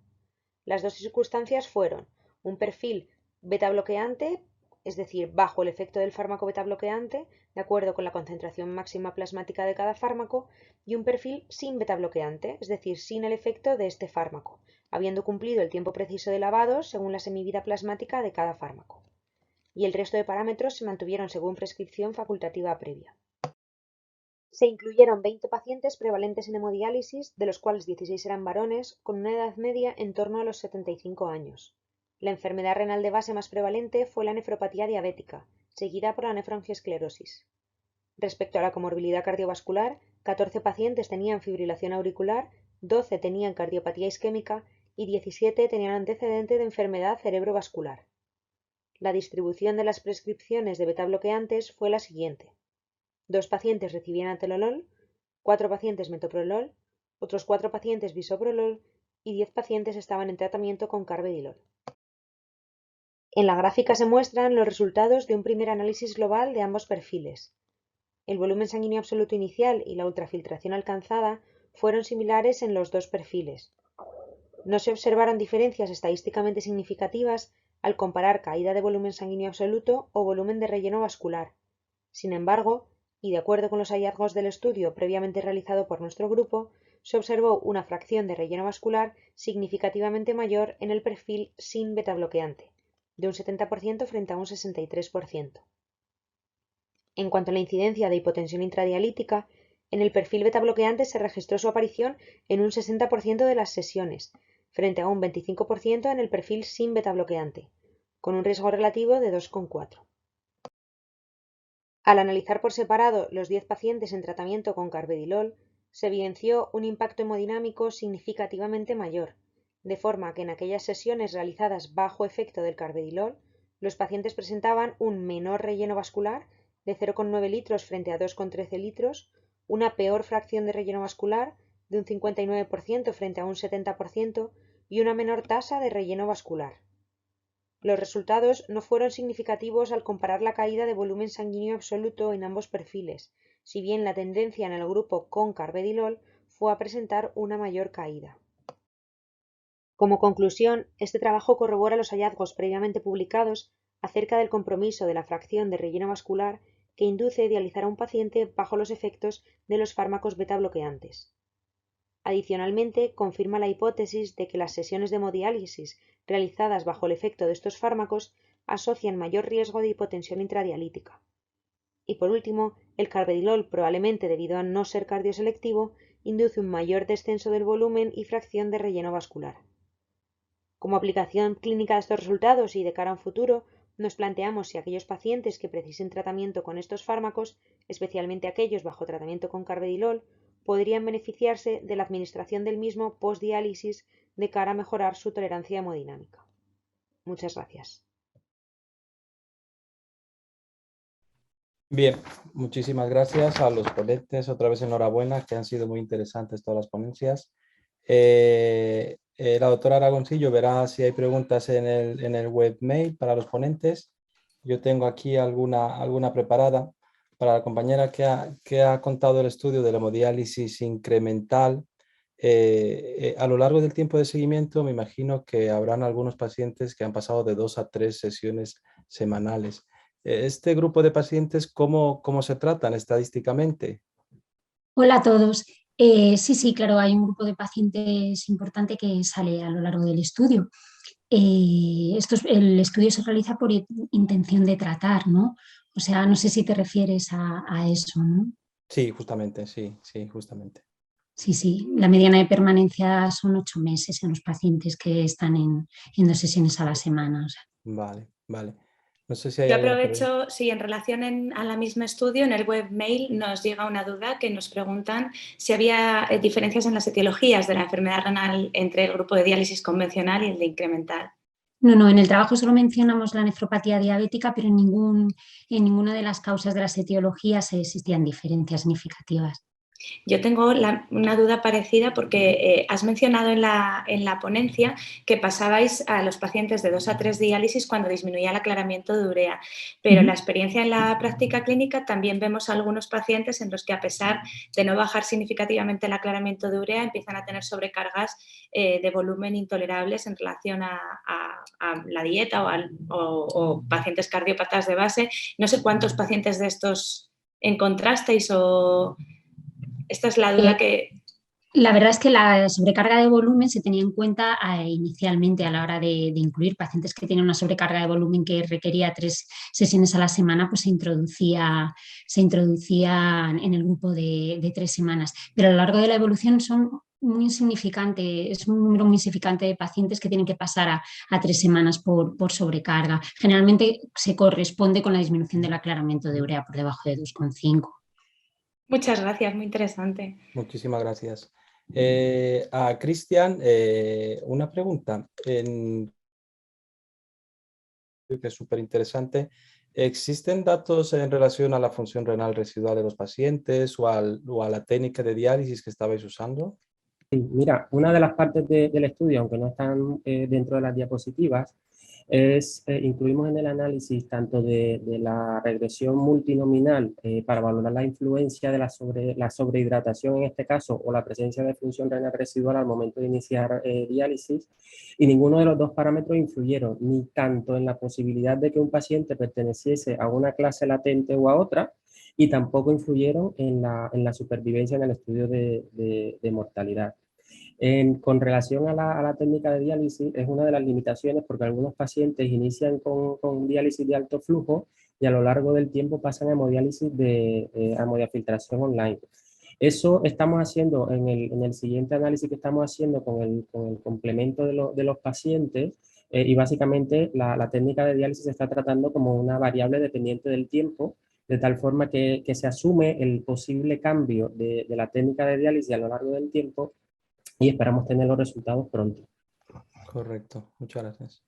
Speaker 3: Las dos circunstancias fueron un perfil betabloqueante, es decir, bajo el efecto del fármaco betabloqueante, de acuerdo con la concentración máxima plasmática de cada fármaco, y un perfil sin betabloqueante, es decir, sin el efecto de este fármaco, habiendo cumplido el tiempo preciso de lavado según la semivida plasmática de cada fármaco. Y el resto de parámetros se mantuvieron según prescripción facultativa previa. Se incluyeron 20 pacientes prevalentes en hemodiálisis, de los cuales 16 eran varones, con una edad media en torno a los 75 años. La enfermedad renal de base más prevalente fue la nefropatía diabética, seguida por la nefroangiosclerosis. Respecto a la comorbilidad cardiovascular, 14 pacientes tenían fibrilación auricular, 12 tenían cardiopatía isquémica y 17 tenían antecedente de enfermedad cerebrovascular. La distribución de las prescripciones de betabloqueantes fue la siguiente. 2 pacientes recibían atenolol, 4 pacientes metoprolol, otros 4 pacientes bisoprolol y 10 pacientes estaban en tratamiento con carvedilol. En la gráfica se muestran los resultados de un primer análisis global de ambos perfiles. El volumen sanguíneo absoluto inicial y la ultrafiltración alcanzada fueron similares en los dos perfiles. No se observaron diferencias estadísticamente significativas al comparar caída de volumen sanguíneo absoluto o volumen de relleno vascular. Sin embargo, y de acuerdo con los hallazgos del estudio previamente realizado por nuestro grupo, se observó una fracción de relleno vascular significativamente mayor en el perfil sin betabloqueante, de un 70% frente a un 63%. En cuanto a la incidencia de hipotensión intradialítica, en el perfil betabloqueante se registró su aparición en un 60% de las sesiones, frente a un 25% en el perfil sin betabloqueante, con un riesgo relativo de 2,4. Al analizar por separado los 10 pacientes en tratamiento con carvedilol, se evidenció un impacto hemodinámico significativamente mayor, de forma que en aquellas sesiones realizadas bajo efecto del carvedilol, los pacientes presentaban un menor relleno vascular de 0,9 litros frente a 2,13 litros, una peor fracción de relleno vascular de un 59% frente a un 70% y una menor tasa de relleno vascular. Los resultados no fueron significativos al comparar la caída de volumen sanguíneo absoluto en ambos perfiles, si bien la tendencia en el grupo con carvedilol fue a presentar una mayor caída. Como conclusión, este trabajo corrobora los hallazgos previamente publicados acerca del compromiso de la fracción de relleno vascular que induce dializar a un paciente bajo los efectos de los fármacos betabloqueantes. Adicionalmente, confirma la hipótesis de que las sesiones de hemodiálisis realizadas bajo el efecto de estos fármacos asocian mayor riesgo de hipotensión intradialítica. Y por último, el carvedilol, probablemente debido a no ser cardioselectivo, induce un mayor descenso del volumen y fracción de relleno vascular. Como aplicación clínica de estos resultados y de cara a un futuro, nos planteamos si aquellos pacientes que precisen tratamiento con estos fármacos, especialmente aquellos bajo tratamiento con carvedilol, podrían beneficiarse de la administración del mismo post-diálisis de cara a mejorar su tolerancia hemodinámica. Muchas gracias.
Speaker 1: Bien, muchísimas gracias a los ponentes. Otra vez enhorabuena, que han sido muy interesantes todas las ponencias. La doctora Aragoncillo verá si hay preguntas en el webmail para los ponentes. Yo tengo aquí alguna preparada para la compañera que ha contado el estudio de la hemodiálisis incremental. A lo largo del tiempo de seguimiento, me imagino que habrán algunos pacientes que han pasado de 2 a 3 sesiones semanales. Este grupo de pacientes, ¿cómo se tratan estadísticamente?
Speaker 6: Hola a todos. Sí, claro, hay un grupo de pacientes importante que sale a lo largo del estudio. El estudio se realiza por intención de tratar, ¿no? O sea, no sé si te refieres a eso, ¿no?
Speaker 1: Sí, justamente, sí, justamente.
Speaker 6: Sí, la mediana de permanencia son 8 meses en los pacientes que están en 2 sesiones a la semana. O sea.
Speaker 1: Vale. No sé si hay
Speaker 7: Yo
Speaker 1: alguna pregunta.
Speaker 7: aprovecho, sí, en relación a la misma estudio, en el webmail nos llega una duda que nos preguntan si había diferencias en las etiologías de la enfermedad renal entre el grupo de diálisis convencional y el de incremental.
Speaker 6: No, en el trabajo solo mencionamos la nefropatía diabética, pero en ninguna de las causas de las etiologías existían diferencias significativas.
Speaker 7: Yo tengo una duda parecida porque has mencionado en la ponencia que pasabais a los pacientes de 2 a 3 diálisis cuando disminuía el aclaramiento de urea, pero en la experiencia en la práctica clínica también vemos algunos pacientes en los que, a pesar de no bajar significativamente el aclaramiento de urea, empiezan a tener sobrecargas de volumen intolerables en relación a la dieta o pacientes cardiópatas de base. No sé cuántos pacientes de estos encontrasteis o... Esta es la duda que...
Speaker 6: La verdad es que la sobrecarga de volumen se tenía en cuenta inicialmente a la hora de incluir pacientes que tienen una sobrecarga de volumen que requería 3 sesiones a la semana, pues se introducía en el grupo de 3 semanas. Pero a lo largo de la evolución son muy insignificante, es un número muy insignificante de pacientes que tienen que pasar a 3 semanas por sobrecarga. Generalmente se corresponde con la disminución del aclaramiento de urea por debajo de 2,5.
Speaker 7: Muchas gracias, muy interesante.
Speaker 1: Muchísimas gracias. A Cristian, una pregunta, que es súper interesante. ¿Existen datos en relación a la función renal residual de los pacientes o a la técnica de diálisis que estabais usando?
Speaker 8: Sí, mira, una de las partes del estudio, aunque no están dentro de las diapositivas, es incluimos en el análisis tanto de la regresión multinominal para valorar la influencia de la sobrehidratación en este caso o la presencia de función renal residual al momento de iniciar diálisis, y ninguno de los dos parámetros influyeron ni tanto en la posibilidad de que un paciente perteneciese a una clase latente o a otra, y tampoco influyeron en la supervivencia en el estudio de mortalidad. Con relación a la técnica de diálisis, es una de las limitaciones porque algunos pacientes inician con diálisis de alto flujo y a lo largo del tiempo pasan a hemodiálisis de hemodiafiltración online. Eso estamos haciendo en el siguiente análisis que estamos haciendo con el complemento de los pacientes, y básicamente la técnica de diálisis se está tratando como una variable dependiente del tiempo, de tal forma que se asume el posible cambio de la técnica de diálisis a lo largo del tiempo, y esperamos tener los resultados pronto.
Speaker 1: Correcto, muchas gracias.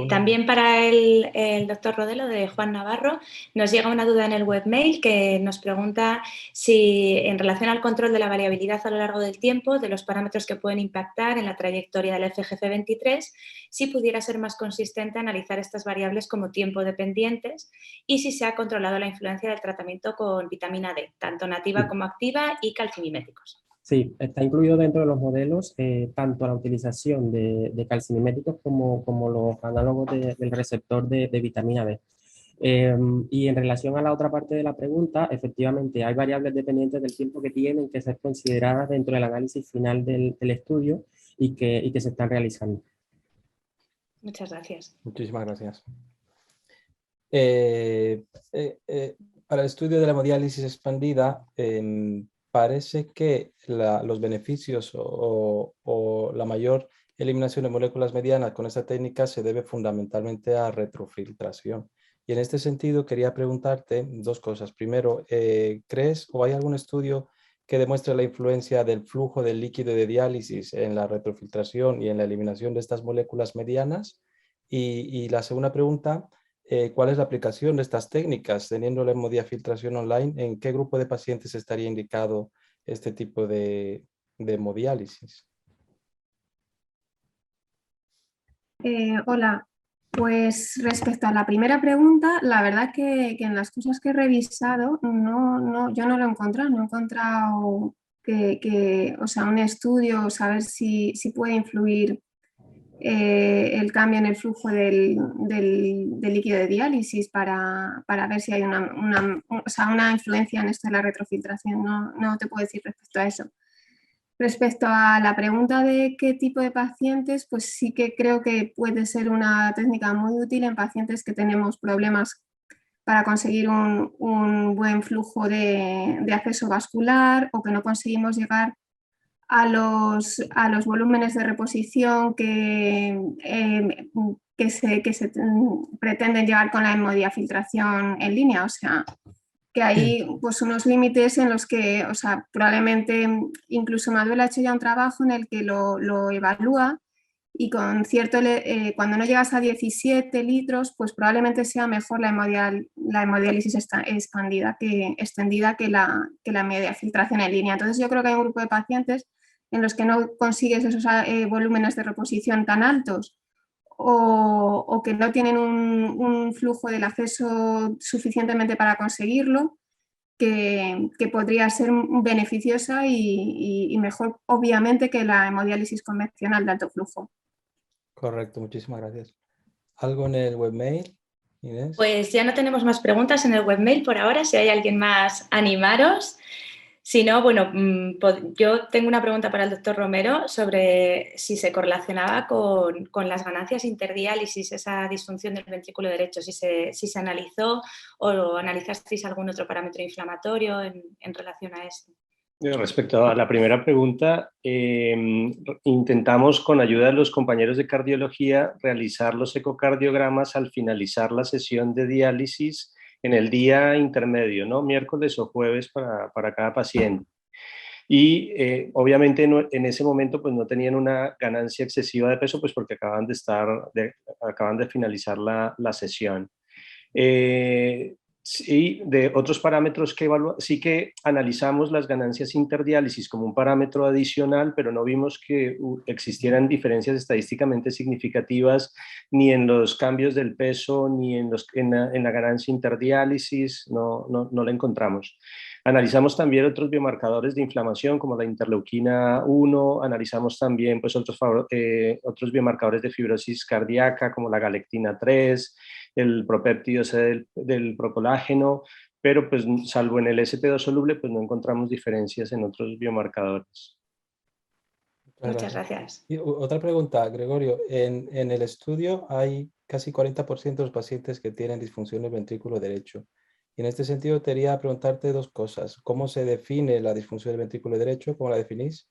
Speaker 7: También para el doctor Rodelo, de Juan Navarro, nos llega una duda en el webmail que nos pregunta si, en relación al control de la variabilidad a lo largo del tiempo, de los parámetros que pueden impactar en la trayectoria del FGF23, si pudiera ser más consistente analizar estas variables como tiempo dependientes y si se ha controlado la influencia del tratamiento con vitamina D, tanto nativa como activa, y calcimiméticos.
Speaker 8: Sí, está incluido dentro de los modelos tanto la utilización de calcimiméticos como los análogos del receptor de vitamina D. Y en relación a la otra parte de la pregunta, efectivamente hay variables dependientes del tiempo que tienen que ser consideradas dentro del análisis final del estudio y que se están realizando.
Speaker 7: Muchas gracias.
Speaker 1: Muchísimas gracias. Para el estudio de la hemodiálisis expandida, parece que los beneficios o la mayor eliminación de moléculas medianas con esta técnica se debe fundamentalmente a retrofiltración. Y en este sentido quería preguntarte dos cosas. Primero, ¿crees o hay algún estudio que demuestre la influencia del flujo del líquido de diálisis en la retrofiltración y en la eliminación de estas moléculas medianas? Y la segunda pregunta, ¿cuál es la aplicación de estas técnicas? Teniendo la hemodiafiltración online, ¿en qué grupo de pacientes estaría indicado este tipo de hemodiálisis?
Speaker 9: Hola, pues respecto a la primera pregunta, la verdad que en las cosas que he revisado yo no lo he encontrado, no he encontrado o sea, un estudio, saber si puede influir el cambio en el flujo del líquido de diálisis para ver si hay o sea, una influencia en esto de la retrofiltración. No te puedo decir respecto a eso. Respecto a la pregunta de qué tipo de pacientes, pues sí que creo que puede ser una técnica muy útil en pacientes que tenemos problemas para conseguir un buen flujo de acceso vascular o que no conseguimos llegar a los volúmenes de reposición que se pretenden llegar con la hemodiafiltración en línea. O sea, que hay pues unos límites en los que, o sea, probablemente incluso Manuel ha hecho ya un trabajo en el que lo evalúa y con cuando no llegas a 17 litros, pues probablemente sea mejor la hemodiálisis extendida que la hemodiafiltración en línea. Entonces yo creo que hay un grupo de pacientes en los que no consigues esos volúmenes de reposición tan altos o que no tienen un flujo del acceso suficientemente para conseguirlo, que podría ser beneficiosa y mejor, obviamente, que la hemodiálisis convencional de alto flujo.
Speaker 1: Correcto, muchísimas gracias. ¿Algo en el webmail, Inés?
Speaker 7: Pues ya no tenemos más preguntas en el webmail por ahora. Si hay alguien más, animaros. Si no, bueno, yo tengo una pregunta para el doctor Romero sobre si se correlacionaba con las ganancias interdiálisis, esa disfunción del ventrículo derecho, si se analizó o analizasteis algún otro parámetro inflamatorio en relación a esto.
Speaker 5: Respecto a la primera pregunta, intentamos con ayuda de los compañeros de cardiología realizar los ecocardiogramas al finalizar la sesión de diálisis en el día intermedio, ¿no? Miércoles o jueves para cada paciente. Y obviamente en ese momento pues no tenían una ganancia excesiva de peso pues porque acaban de finalizar la sesión. Sí, de otros parámetros que sí que analizamos las ganancias interdiálisis como un parámetro adicional, pero no vimos que existieran diferencias estadísticamente significativas ni en los cambios del peso ni en la ganancia interdiálisis, no la encontramos. Analizamos también otros biomarcadores de inflamación como la interleuquina 1, analizamos también pues, otros biomarcadores de fibrosis cardíaca como la galectina 3, el propéptido C del procolágeno, pero pues salvo en el SP2 soluble pues no encontramos diferencias en otros biomarcadores.
Speaker 7: Muchas gracias.
Speaker 1: Y otra pregunta, Gregorio. En el estudio hay casi 40% de los pacientes que tienen disfunción del ventrículo derecho. Y en este sentido, quería preguntarte dos cosas. ¿Cómo se define la disfunción del ventrículo derecho? ¿Cómo la definís?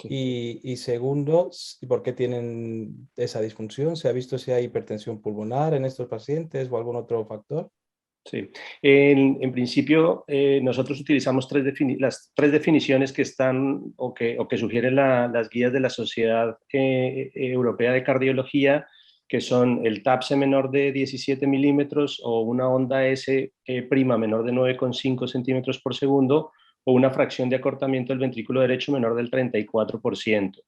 Speaker 1: Y segundo, ¿por qué tienen esa disfunción? ¿Se ha visto si hay hipertensión pulmonar en estos pacientes o algún otro factor?
Speaker 5: Sí, en principio nosotros utilizamos las tres definiciones que están o que sugieren las guías de la Sociedad Europea de Cardiología, que son el TAPSE menor de 17 milímetros o una onda S prima menor de 9,5 centímetros por segundo o una fracción de acortamiento del ventrículo derecho menor del 34%.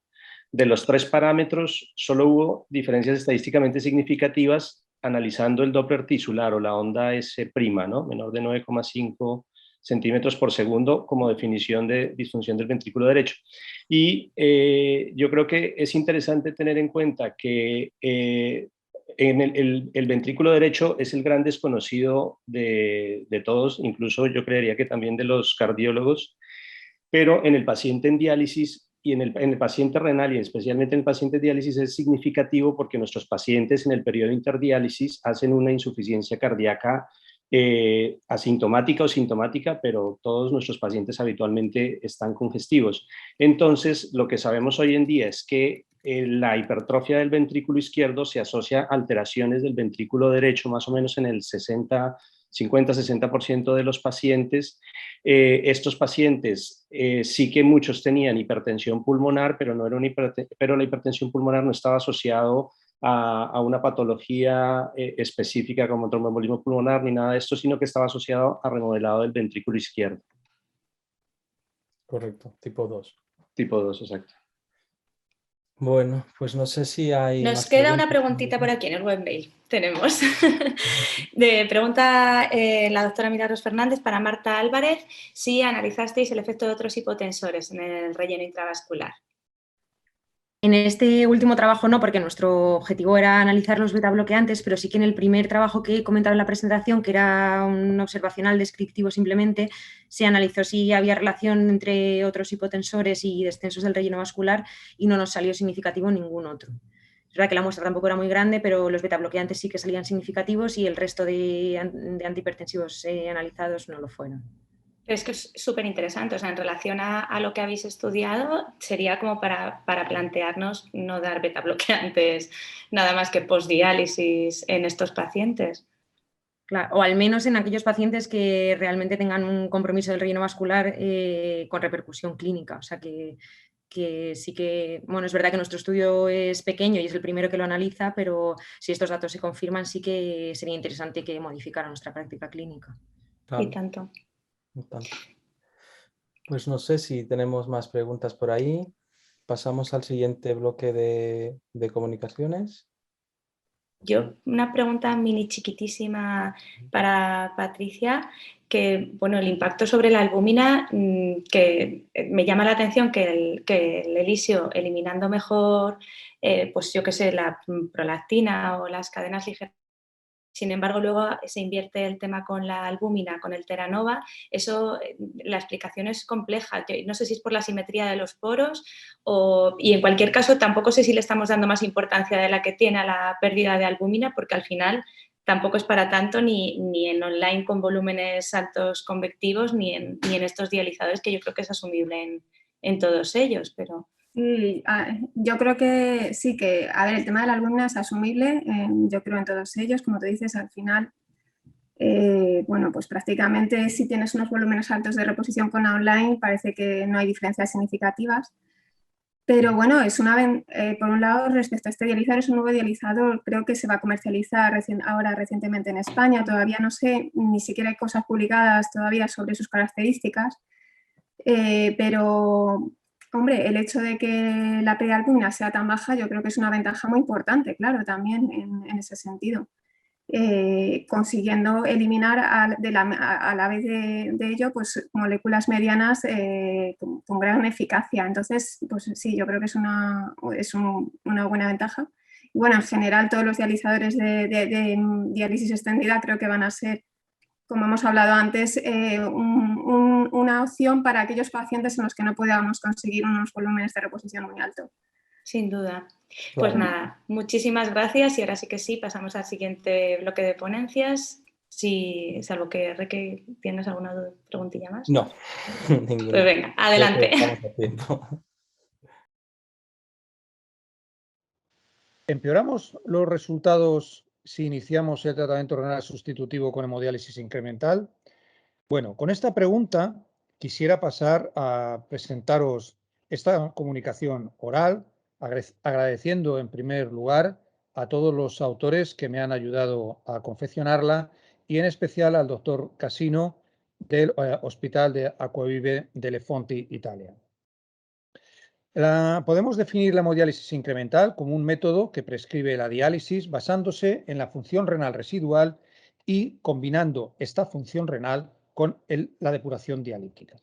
Speaker 5: De los tres parámetros, solo hubo diferencias estadísticamente significativas analizando el Doppler tisular o la onda S prima, ¿no? Menor de 9,5 centímetros por segundo como definición de disfunción del ventrículo derecho. Y yo creo que es interesante tener en cuenta que en el ventrículo derecho es el gran desconocido de todos, incluso yo creería que también de los cardiólogos, pero en el paciente en diálisis y en el paciente renal y especialmente en el paciente de diálisis es significativo porque nuestros pacientes en el periodo interdiálisis hacen una insuficiencia cardíaca asintomática o sintomática, pero todos nuestros pacientes habitualmente están congestivos. Entonces, lo que sabemos hoy en día es que la hipertrofia del ventrículo izquierdo se asocia a alteraciones del ventrículo derecho, más o menos en el 50-60% de los pacientes. Estos pacientes sí que muchos tenían hipertensión pulmonar, pero la hipertensión pulmonar no estaba asociado a una patología específica como tromboembolismo pulmonar ni nada de esto, sino que estaba asociado a remodelado del ventrículo izquierdo.
Speaker 1: Correcto, tipo 2.
Speaker 5: Tipo 2, exacto.
Speaker 1: Bueno, pues no sé si hay
Speaker 7: Nos
Speaker 1: más
Speaker 7: queda una
Speaker 1: preguntas.
Speaker 7: preguntita por aquí en el webmail. Tenemos. Pregunta la doctora Milagros Fernández para Marta Álvarez si analizasteis el efecto de otros hipotensores en el relleno intravascular.
Speaker 10: En este último trabajo no, porque nuestro objetivo era analizar los betabloqueantes, pero sí que en el primer trabajo que he comentado en la presentación, que era un observacional descriptivo simplemente, se analizó si había relación entre otros hipotensores y descensos del relleno vascular y no nos salió significativo ningún otro. Es verdad que la muestra tampoco era muy grande, pero los betabloqueantes sí que salían significativos y el resto de antihipertensivos analizados no lo fueron.
Speaker 7: Es que es súper interesante, o sea, en relación a lo que habéis estudiado, sería como para plantearnos no dar betabloqueantes nada más que postdiálisis en estos pacientes.
Speaker 10: Claro, o al menos en aquellos pacientes que realmente tengan un compromiso del relleno vascular con repercusión clínica. O sea que sí que, bueno, es verdad que nuestro estudio es pequeño y es el primero que lo analiza, pero si estos datos se confirman, sí que sería interesante que modificara nuestra práctica clínica.
Speaker 1: Claro.
Speaker 7: Y tanto.
Speaker 1: Pues no sé si tenemos más preguntas por ahí. Pasamos al siguiente bloque de comunicaciones.
Speaker 7: Yo, una pregunta mini chiquitísima para Patricia, que, bueno, el impacto sobre la albúmina, que me llama la atención que el Elisio, eliminando mejor, pues yo qué sé, la prolactina o las cadenas ligeras. Sin embargo, luego se invierte el tema con la albúmina, con el Teranova. Eso, la explicación es compleja. Yo no sé si es por la simetría de los poros y en cualquier caso tampoco sé si le estamos dando más importancia de la que tiene a la pérdida de albúmina, porque al final tampoco es para tanto ni en online con volúmenes altos convectivos ni en estos dializadores, que yo creo que es asumible en todos ellos, pero...
Speaker 9: Sí, yo creo que sí que, a ver, el tema de la albúmina es asumible, yo creo en todos ellos, como tú dices, al final, bueno, pues prácticamente si tienes unos volúmenes altos de reposición con online parece que no hay diferencias significativas, pero bueno, es por un lado, respecto a este dializador, es un nuevo dializador, creo que se va a comercializar ahora recientemente en España, todavía no sé, ni siquiera hay cosas publicadas todavía sobre sus características, pero... Hombre, el hecho de que la perialbúmina sea tan baja yo creo que es una ventaja muy importante, claro, también en ese sentido. Consiguiendo eliminar a la vez de ello pues, moléculas medianas con gran eficacia. Entonces, pues sí, yo creo que es una buena ventaja. Y bueno, en general todos los dializadores de diálisis extendida creo que van a ser, como hemos hablado antes, una opción para aquellos pacientes en los que no podamos conseguir unos volúmenes de reposición muy altos.
Speaker 7: Sin duda.
Speaker 1: Claro.
Speaker 7: Pues nada, muchísimas gracias y ahora sí que sí, pasamos al siguiente bloque de ponencias. Salvo que tienes alguna preguntilla más.
Speaker 1: No, ninguna.
Speaker 7: Pues venga, adelante.
Speaker 11: ¿Empeoramos los resultados si iniciamos el tratamiento renal sustitutivo con hemodiálisis incremental? Bueno, con esta pregunta quisiera pasar a presentaros esta comunicación oral, agradeciendo en primer lugar a todos los autores que me han ayudado a confeccionarla y en especial al doctor Casino del Hospital de Acquavive de Le Fonti, Italia. Podemos definir la hemodiálisis incremental como un método que prescribe la diálisis basándose en la función renal residual y combinando esta función renal con la depuración dialítica.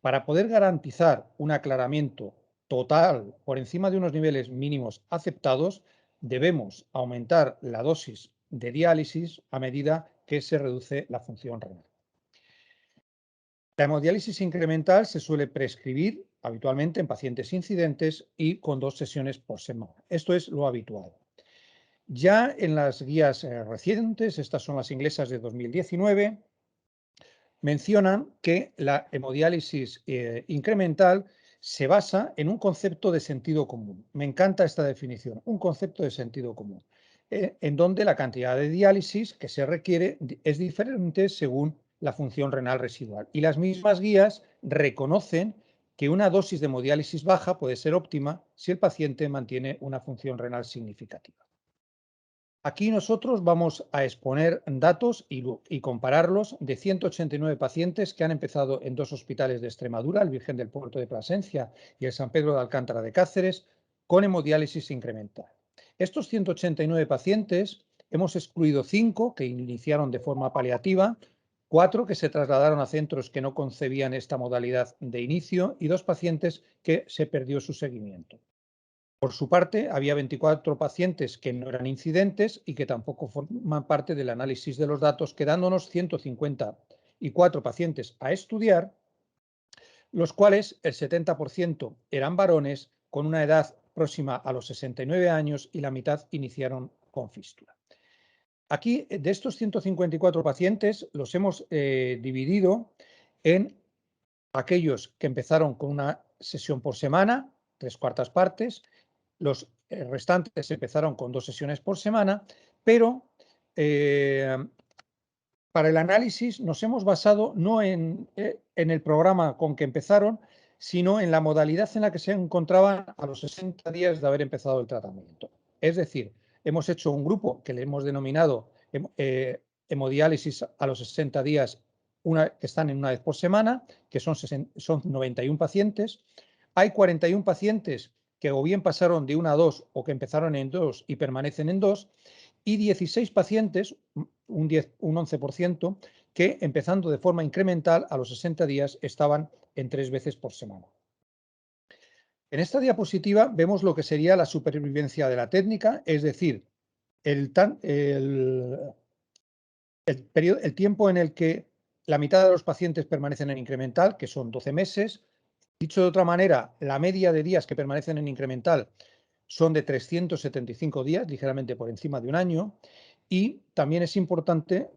Speaker 11: Para poder garantizar un aclaramiento total por encima de unos niveles mínimos aceptados, debemos aumentar la dosis de diálisis a medida que se reduce la función renal. La hemodiálisis incremental se suele prescribir habitualmente en pacientes incidentes y con 2 sesiones por semana. Esto es lo habitual. Ya en las guías recientes, estas son las inglesas de 2019, mencionan que la hemodiálisis incremental se basa en un concepto de sentido común. Me encanta esta definición, un concepto de sentido común, en donde la cantidad de diálisis que se requiere es diferente según la función renal residual. Y las mismas guías reconocen que una dosis de hemodiálisis baja puede ser óptima si el paciente mantiene una función renal significativa. Aquí nosotros vamos a exponer datos y compararlos de 189 pacientes que han empezado en 2 hospitales de Extremadura, el Virgen del Puerto de Plasencia y el San Pedro de Alcántara de Cáceres, con hemodiálisis incremental. Estos 189 pacientes hemos excluido 5 que iniciaron de forma paliativa, 4 que se trasladaron a centros que no concebían esta modalidad de inicio y 2 pacientes que se perdió su seguimiento. Por su parte, había 24 pacientes que no eran incidentes y que tampoco forman parte del análisis de los datos, quedándonos 154 pacientes a estudiar, los cuales el 70% eran varones con una edad próxima a los 69 años y la mitad iniciaron con fístula. Aquí, de estos 154 pacientes, los hemos dividido en aquellos que empezaron con una sesión por semana, 3/4 partes. Los restantes empezaron con 2 sesiones por semana, pero para el análisis nos hemos basado no en el programa con que empezaron, sino en la modalidad en la que se encontraban a los 60 días de haber empezado el tratamiento. Es decir, hemos hecho un grupo que le hemos denominado hemodiálisis a los 60 días, que están en una vez por semana, que son 91 pacientes. Hay 41 pacientes que o bien pasaron de 1 a 2 o que empezaron en 2 y permanecen en 2, y 16 pacientes, un 11%, que empezando de forma incremental a los 60 días estaban en 3 veces por semana. En esta diapositiva vemos lo que sería la supervivencia de la técnica, es decir, el tiempo en el que la mitad de los pacientes permanecen en incremental, que son 12 meses. Dicho de otra manera, la media de días que permanecen en incremental son de 375 días, ligeramente por encima de un año, y también es importante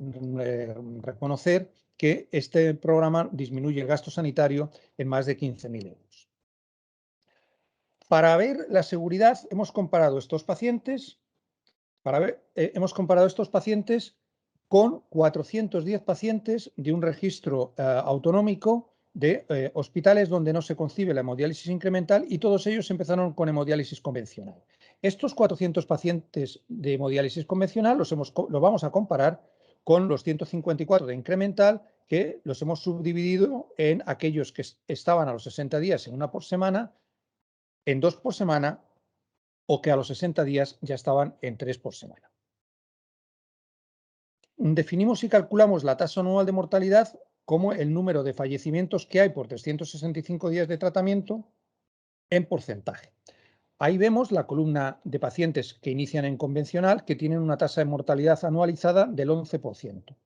Speaker 11: reconocer que este programa disminuye el gasto sanitario en más de 15.000 euros. Para ver la seguridad, hemos comparado estos pacientes, con 410 pacientes de un registro autonómico de hospitales donde no se concibe la hemodiálisis incremental, y todos ellos empezaron con hemodiálisis convencional. Estos 400 pacientes de hemodiálisis convencional los vamos a comparar con los 154 de incremental, que los hemos subdividido en aquellos que estaban a los 60 días en 1 por semana, en 2 por semana, o que a los 60 días ya estaban en 3 por semana. Definimos y calculamos la tasa anual de mortalidad como el número de fallecimientos que hay por 365 días de tratamiento en porcentaje. Ahí vemos la columna de pacientes que inician en convencional, que tienen una tasa de mortalidad anualizada del 11%.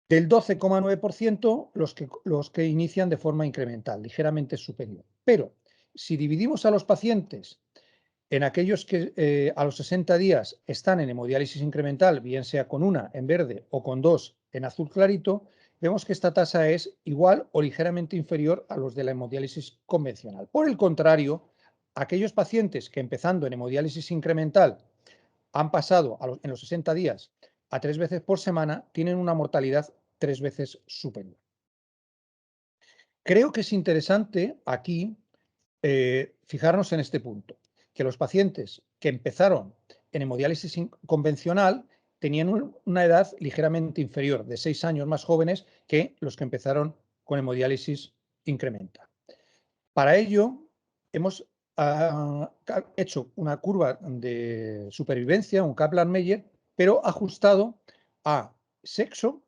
Speaker 11: Del 12,9% los que inician de forma incremental, ligeramente superior. Pero si dividimos a los pacientes en aquellos que a los 60 días están en hemodiálisis incremental, bien sea con 1 en verde o con 2 en azul clarito, vemos que esta tasa es igual o ligeramente inferior a los de la hemodiálisis convencional. Por el contrario, aquellos pacientes que empezando en hemodiálisis incremental han pasado en los 60 días a 3 veces por semana, tienen una mortalidad 3 veces superior. Creo que es interesante aquí fijarnos en este punto, que los pacientes que empezaron en hemodiálisis convencional tenían una edad ligeramente inferior, de 6 años más jóvenes que los que empezaron con hemodiálisis incremental. Para ello, hemos hecho una curva de supervivencia, un Kaplan-Meier, pero ajustado a sexo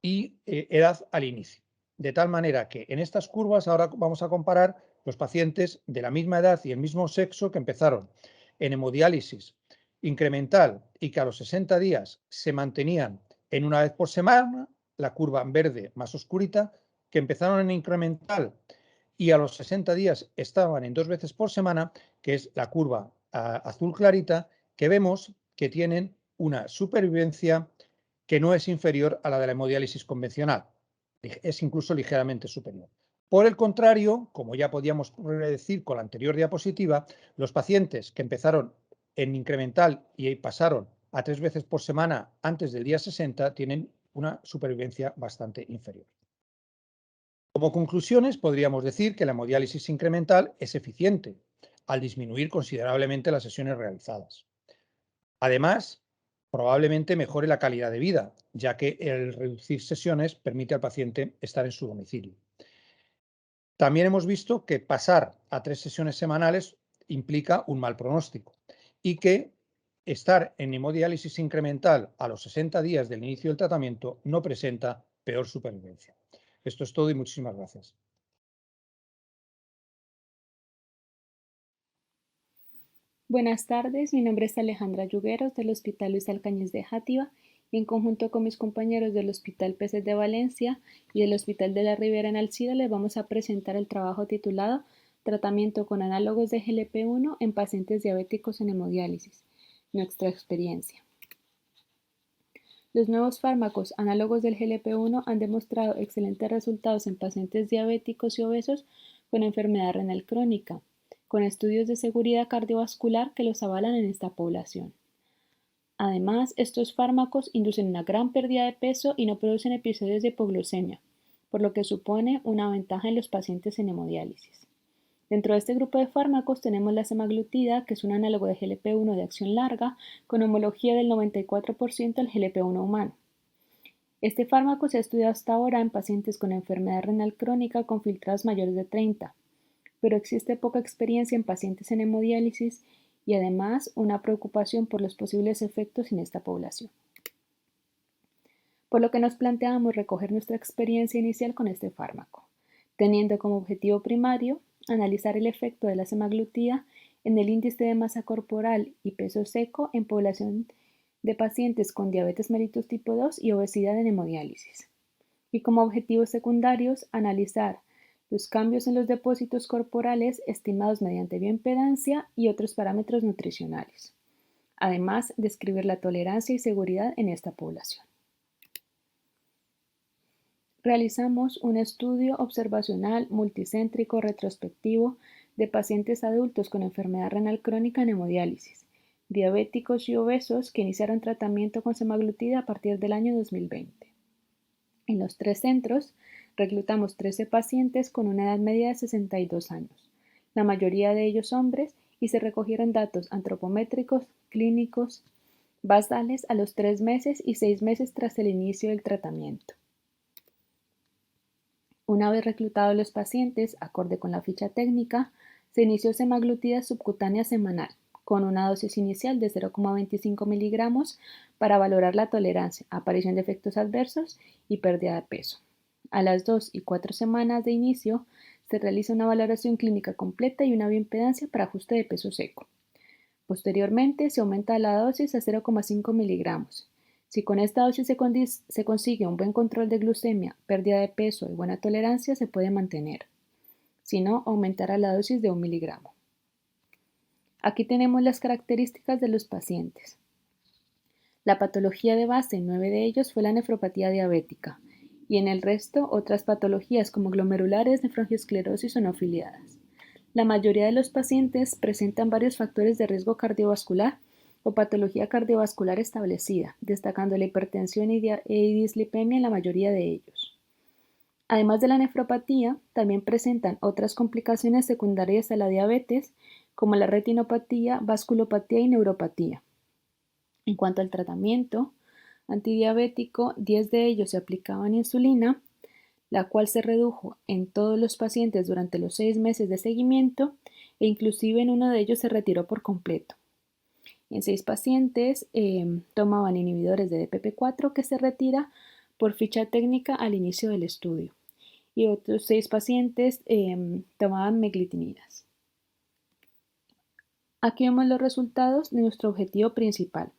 Speaker 11: y edad al inicio. De tal manera que en estas curvas ahora vamos a comparar los pacientes de la misma edad y el mismo sexo que empezaron en hemodiálisis incremental y que a los 60 días se mantenían en 1 vez por semana, la curva en verde más oscurita, que empezaron en incremental y a los 60 días estaban en 2 veces por semana, que es la curva azul clarita, que vemos que tienen una supervivencia que no es inferior a la de la hemodiálisis convencional, es incluso ligeramente superior. Por el contrario, como ya podíamos predecir con la anterior diapositiva, los pacientes que empezaron en incremental y pasaron a 3 veces por semana antes del día 60 tienen una supervivencia bastante inferior. Como conclusiones, podríamos decir que la hemodiálisis incremental es eficiente al disminuir considerablemente las sesiones realizadas. Además, probablemente mejore la calidad de vida, ya que el reducir sesiones permite al paciente estar en su domicilio. También hemos visto que pasar a 3 sesiones semanales implica un mal pronóstico y que estar en hemodiálisis incremental a los 60 días del inicio del tratamiento no presenta peor supervivencia. Esto es todo y muchísimas gracias.
Speaker 12: Buenas tardes, mi nombre es Alejandra Yugueros del Hospital Luis Alcañiz de Játiva y en conjunto con mis compañeros del Hospital Peces de Valencia y del Hospital de la Ribera en Alcira les vamos a presentar el trabajo titulado Tratamiento con análogos de GLP-1 en pacientes diabéticos en hemodiálisis, nuestra experiencia. Los nuevos fármacos análogos del GLP-1 han demostrado excelentes resultados en pacientes diabéticos y obesos con enfermedad renal crónica, con estudios de seguridad cardiovascular que los avalan en esta población. Además, estos fármacos inducen una gran pérdida de peso y no producen episodios de hipoglucemia, por lo que supone una ventaja en los pacientes en hemodiálisis. Dentro de este grupo de fármacos tenemos la semaglutida, que es un análogo de GLP-1 de acción larga, con homología del 94% al GLP-1 humano. Este fármaco se ha estudiado hasta ahora en pacientes con enfermedad renal crónica con filtrados mayores de 30, pero existe poca experiencia en pacientes en hemodiálisis y además una preocupación por los posibles efectos en esta población. Por lo que nos planteamos recoger nuestra experiencia inicial con este fármaco, teniendo como objetivo primario analizar el efecto de la semaglutida en el índice de masa corporal y peso seco en población de pacientes con diabetes mellitus tipo 2 y obesidad en hemodiálisis. Y como objetivos secundarios, analizar los cambios en los depósitos corporales estimados mediante bioimpedancia y otros parámetros nutricionales. Además, describir la tolerancia y seguridad en esta población. Realizamos un estudio observacional multicéntrico retrospectivo de pacientes adultos con enfermedad renal crónica en hemodiálisis, diabéticos y obesos que iniciaron tratamiento con semaglutida a partir del año 2020. En los 3 centros, reclutamos 13 pacientes con una edad media de 62 años, la mayoría de ellos hombres, y se recogieron datos antropométricos, clínicos, basales a los 3 meses y 6 meses tras el inicio del tratamiento. Una vez reclutados los pacientes, acorde con la ficha técnica, se inició semaglutida subcutánea semanal, con una dosis inicial de 0,25 miligramos para valorar la tolerancia, aparición de efectos adversos y pérdida de peso. A las 2 y 4 semanas de inicio, se realiza una valoración clínica completa y una bioimpedancia para ajuste de peso seco. Posteriormente, se aumenta la dosis a 0,5 miligramos. Si con esta dosis se consigue un buen control de glucemia, pérdida de peso y buena tolerancia, se puede mantener. Si no, aumentará la dosis de 1 miligramo. Aquí tenemos las características de los pacientes. La patología de base en 9 de ellos fue la nefropatía diabética y en el resto otras patologías como glomerulares, nefroangiosclerosis o no afiliadas. La mayoría de los pacientes presentan varios factores de riesgo cardiovascular o patología cardiovascular establecida, destacando la hipertensión y dislipemia en la mayoría de ellos. Además de la nefropatía, también presentan otras complicaciones secundarias a la diabetes, como la retinopatía, vasculopatía y neuropatía. En cuanto al tratamiento antidiabético, 10 de ellos se aplicaban insulina, la cual se redujo en todos los pacientes durante los 6 meses de seguimiento e inclusive en uno de ellos se retiró por completo. En 6 pacientes tomaban inhibidores de DPP-4 que se retira por ficha técnica al inicio del estudio y otros 6 pacientes tomaban meglitinidas. Aquí vemos los resultados de nuestro objetivo principal.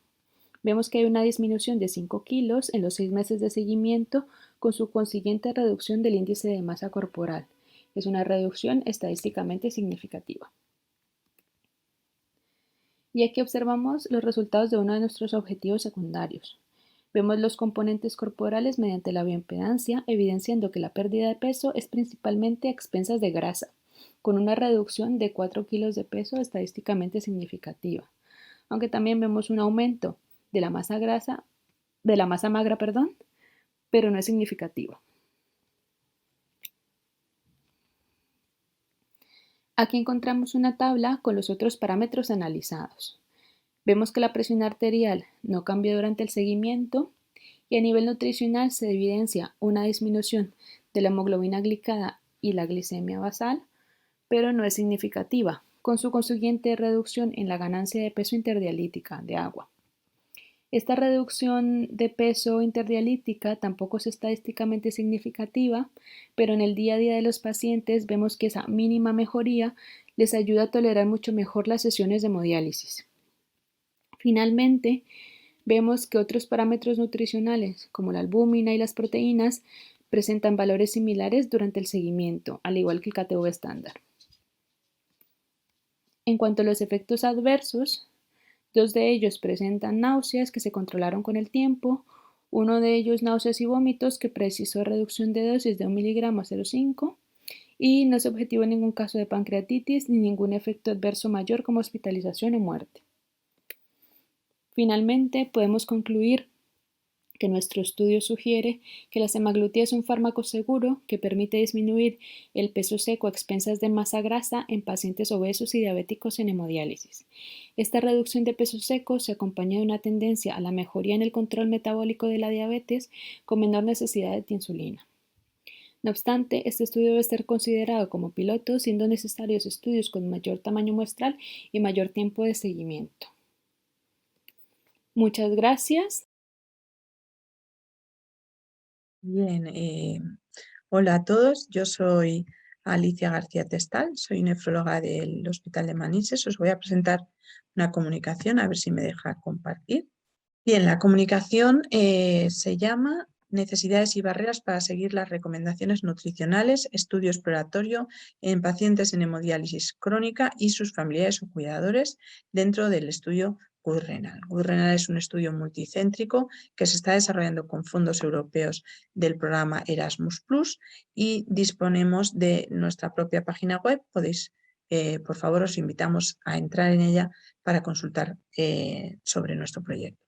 Speaker 12: Vemos que hay una disminución de 5 kilos en los 6 meses de seguimiento con su consiguiente reducción del índice de masa corporal. Es una reducción estadísticamente significativa. Y aquí observamos los resultados de uno de nuestros objetivos secundarios. Vemos los componentes corporales mediante la bioimpedancia, evidenciando que la pérdida de peso es principalmente a expensas de grasa, con una reducción de 4 kilos de peso estadísticamente significativa, aunque también vemos un aumento de la masa magra, pero no es significativo. Aquí encontramos una tabla con los otros parámetros analizados. Vemos que la presión arterial no cambió durante el seguimiento y a nivel nutricional se evidencia una disminución de la hemoglobina glicada y la glicemia basal, pero no es significativa, con su consiguiente reducción en la ganancia de peso interdialítica de agua. Esta reducción de peso interdialítica tampoco es estadísticamente significativa, pero en el día a día de los pacientes vemos que esa mínima mejoría les ayuda a tolerar mucho mejor las sesiones de hemodiálisis. Finalmente, vemos que otros parámetros nutricionales, como la albúmina y las proteínas, presentan valores similares durante el seguimiento, al igual que el KTV estándar. En cuanto a los efectos adversos, 2 de ellos presentan náuseas que se controlaron con el tiempo, uno de ellos náuseas y vómitos que precisó reducción de dosis de 1 miligramo a 0,5 y no se objetivó ningún caso de pancreatitis ni ningún efecto adverso mayor como hospitalización o muerte. Finalmente, podemos concluir que nuestro estudio sugiere que la semaglutida es un fármaco seguro que permite disminuir el peso seco a expensas de masa grasa en pacientes obesos y diabéticos en hemodiálisis. Esta reducción de peso seco se acompaña de una tendencia a la mejoría en el control metabólico de la diabetes con menor necesidad de insulina. No obstante, este estudio debe ser considerado como piloto, siendo necesarios estudios con mayor tamaño muestral y mayor tiempo de seguimiento. Muchas gracias.
Speaker 13: Bien, hola a todos, yo soy Alicia García Testal, soy nefróloga del Hospital de Manises. Os voy a presentar una comunicación, a ver si me deja compartir. Bien, la comunicación se llama Necesidades y barreras para seguir las recomendaciones nutricionales, estudio exploratorio en pacientes en hemodiálisis crónica y sus familiares o cuidadores dentro del estudio GUD-RENAL. GUD-RENAL es un estudio multicéntrico que se está desarrollando con fondos europeos del programa Erasmus+ y disponemos de nuestra propia página web. Podéis, por favor, os invitamos a entrar en ella para consultar sobre nuestro proyecto.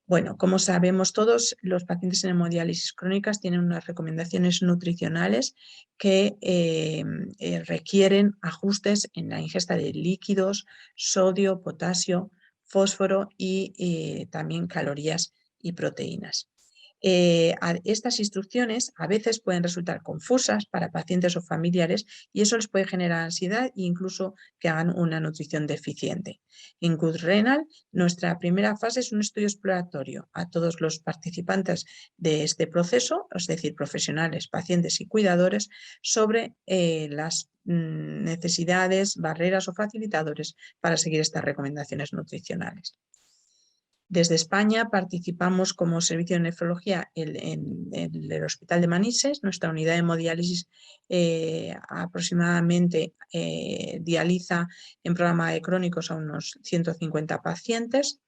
Speaker 13: Bueno, como sabemos todos, los pacientes en hemodiálisis crónicas tienen unas recomendaciones nutricionales que requieren ajustes en la ingesta de líquidos, sodio, potasio, fósforo y también calorías y proteínas. Estas instrucciones a veces pueden resultar confusas para pacientes o familiares y eso les puede generar ansiedad e incluso que hagan una nutrición deficiente. En GUD-RENAL, nuestra primera fase es un estudio exploratorio a todos los participantes de este proceso, es decir, profesionales, pacientes y cuidadores, sobre las necesidades, barreras o facilitadores para seguir estas recomendaciones nutricionales. Desde España participamos como servicio de nefrología en el Hospital de Manises. Nuestra unidad de hemodiálisis aproximadamente dializa en programa de crónicos a unos 150 pacientes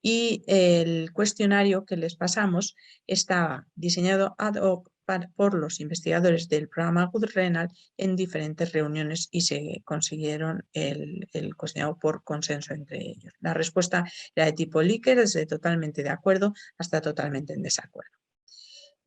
Speaker 13: y el cuestionario que les pasamos estaba diseñado ad hoc por los investigadores del programa GUD-RENAL en diferentes reuniones y se consiguieron el cuestionario por consenso entre ellos. La respuesta era de tipo Likert, desde totalmente de acuerdo hasta totalmente en desacuerdo.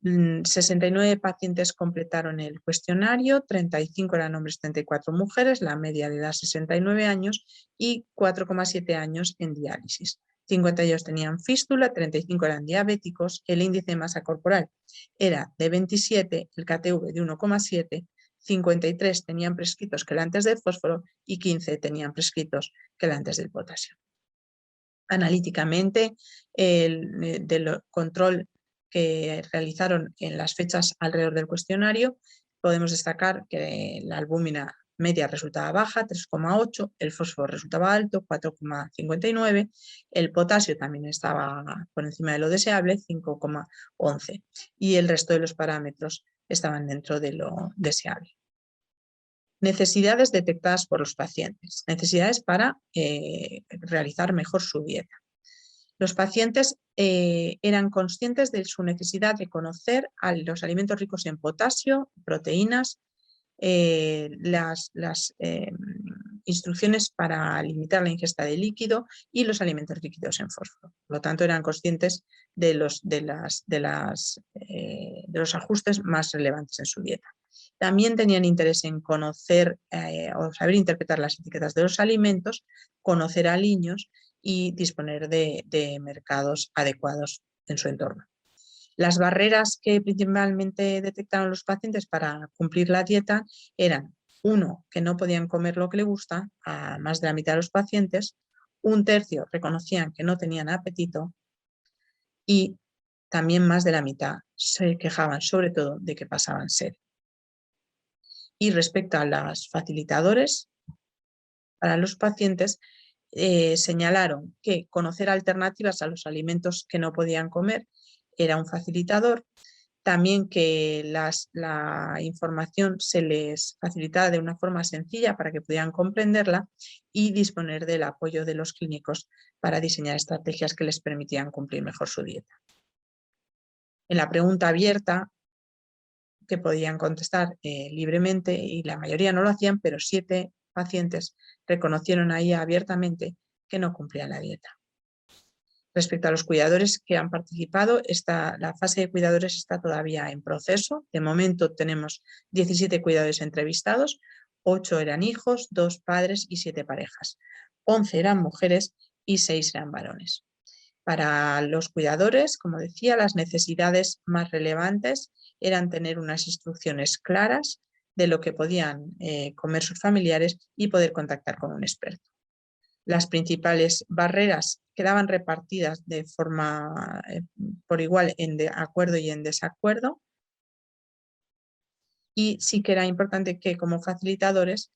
Speaker 13: 69 pacientes completaron el cuestionario, 35 eran hombres, 34 mujeres, la media de edad 69 años y 4,7 años en diálisis. 52 tenían fístula, 35 eran diabéticos, el índice de masa corporal era de 27, el KTV de 1,7, 53 tenían prescritos quelantes de fósforo y 15 tenían prescritos quelantes del potasio. Analíticamente, del control que realizaron en las fechas alrededor del cuestionario, podemos destacar que la albúmina media resultaba baja, 3,8, el fósforo resultaba alto, 4,59, el potasio también estaba por encima de lo deseable, 5,11, y el resto de los parámetros estaban dentro de lo deseable. Necesidades detectadas por los pacientes, necesidades para realizar mejor su dieta. Los pacientes eran conscientes de su necesidad de conocer a los alimentos ricos en potasio, proteínas, las instrucciones para limitar la ingesta de líquido y los alimentos líquidos en fósforo. Por lo tanto, eran conscientes de los ajustes más relevantes en su dieta. También tenían interés en conocer o saber interpretar las etiquetas de los alimentos, conocer a niños y disponer de mercados adecuados en su entorno. Las barreras que principalmente detectaron los pacientes para cumplir la dieta eran: 1, que no podían comer lo que les gusta a más de la mitad de los pacientes; 1/3 reconocían que no tenían apetito y también más de la mitad se quejaban sobre todo de que pasaban sed. Y respecto a los facilitadores, para los pacientes señalaron que conocer alternativas a los alimentos que no podían comer era un facilitador, también que la información se les facilitaba de una forma sencilla para que pudieran comprenderla y disponer del apoyo de los clínicos para diseñar estrategias que les permitían cumplir mejor su dieta. En la pregunta abierta, que podían contestar libremente, y la mayoría no lo hacían, pero 7 pacientes reconocieron ahí abiertamente que no cumplían la dieta. Respecto a los cuidadores que han participado, la fase de cuidadores está todavía en proceso. De momento tenemos 17 cuidadores entrevistados, 8 eran hijos, 2 padres y 7 parejas. 11 eran mujeres y 6 eran varones. Para los cuidadores, como decía, las necesidades más relevantes eran tener unas instrucciones claras de lo que podían comer sus familiares y poder contactar con un experto. Las principales barreras quedaban repartidas de forma por igual en acuerdo y en desacuerdo, y sí que era importante que como facilitadores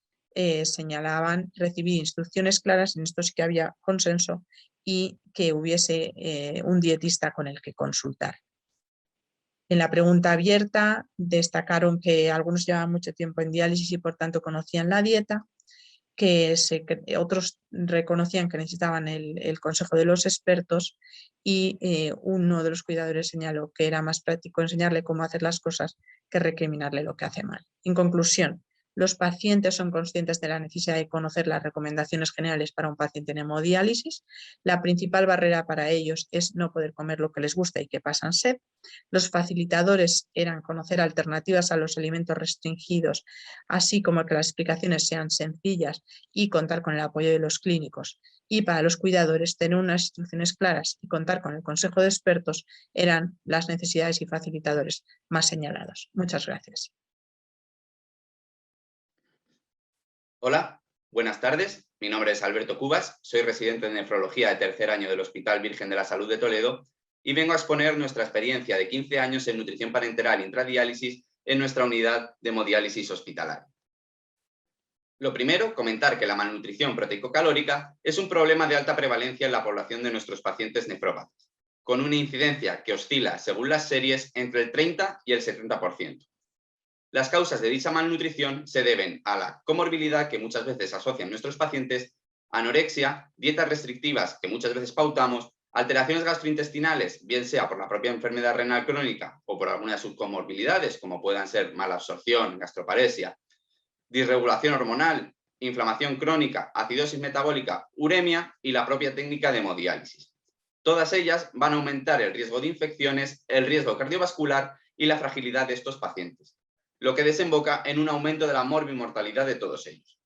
Speaker 13: señalaban recibir instrucciones claras. En esto sí que había consenso, y que hubiese un dietista con el que consultar. En la pregunta abierta destacaron que algunos llevaban mucho tiempo en diálisis y por tanto conocían la dieta, que otros reconocían que necesitaban el consejo de los expertos, y uno de los cuidadores señaló que era más práctico enseñarle cómo hacer las cosas que recriminarle lo que hace mal. En conclusión, los pacientes son conscientes de la necesidad de conocer las recomendaciones generales para un paciente en hemodiálisis. La principal barrera para ellos es no poder comer lo que les gusta y que pasan sed. Los facilitadores eran conocer alternativas a los alimentos restringidos, así como que las explicaciones sean sencillas y contar con el apoyo de los clínicos. Y para los cuidadores, tener unas instrucciones claras y contar con el consejo de expertos eran las necesidades y facilitadores más señalados. Muchas gracias.
Speaker 14: Hola, buenas tardes. Mi nombre es Alberto Cubas, soy residente de nefrología de tercer año del Hospital Virgen de la Salud de Toledo y vengo a exponer nuestra experiencia de 15 años en nutrición parenteral e intradiálisis en nuestra unidad de hemodiálisis hospitalaria. Lo primero, comentar que la malnutrición proteico-calórica es un problema de alta prevalencia en la población de nuestros pacientes nefrópatas, con una incidencia que oscila, según las series, entre el 30 y el 70%. Las causas de dicha malnutrición se deben a la comorbilidad que muchas veces asocian nuestros pacientes, anorexia, dietas restrictivas que muchas veces pautamos, alteraciones gastrointestinales, bien sea por la propia enfermedad renal crónica o por algunas subcomorbilidades, como puedan ser malabsorción, gastroparesia, disregulación hormonal, inflamación crónica, acidosis metabólica, uremia y la propia técnica de hemodiálisis. Todas ellas van a aumentar el riesgo de infecciones, el riesgo cardiovascular y la fragilidad de estos pacientes, lo que desemboca en un aumento de la morbimortalidad de todos ellos.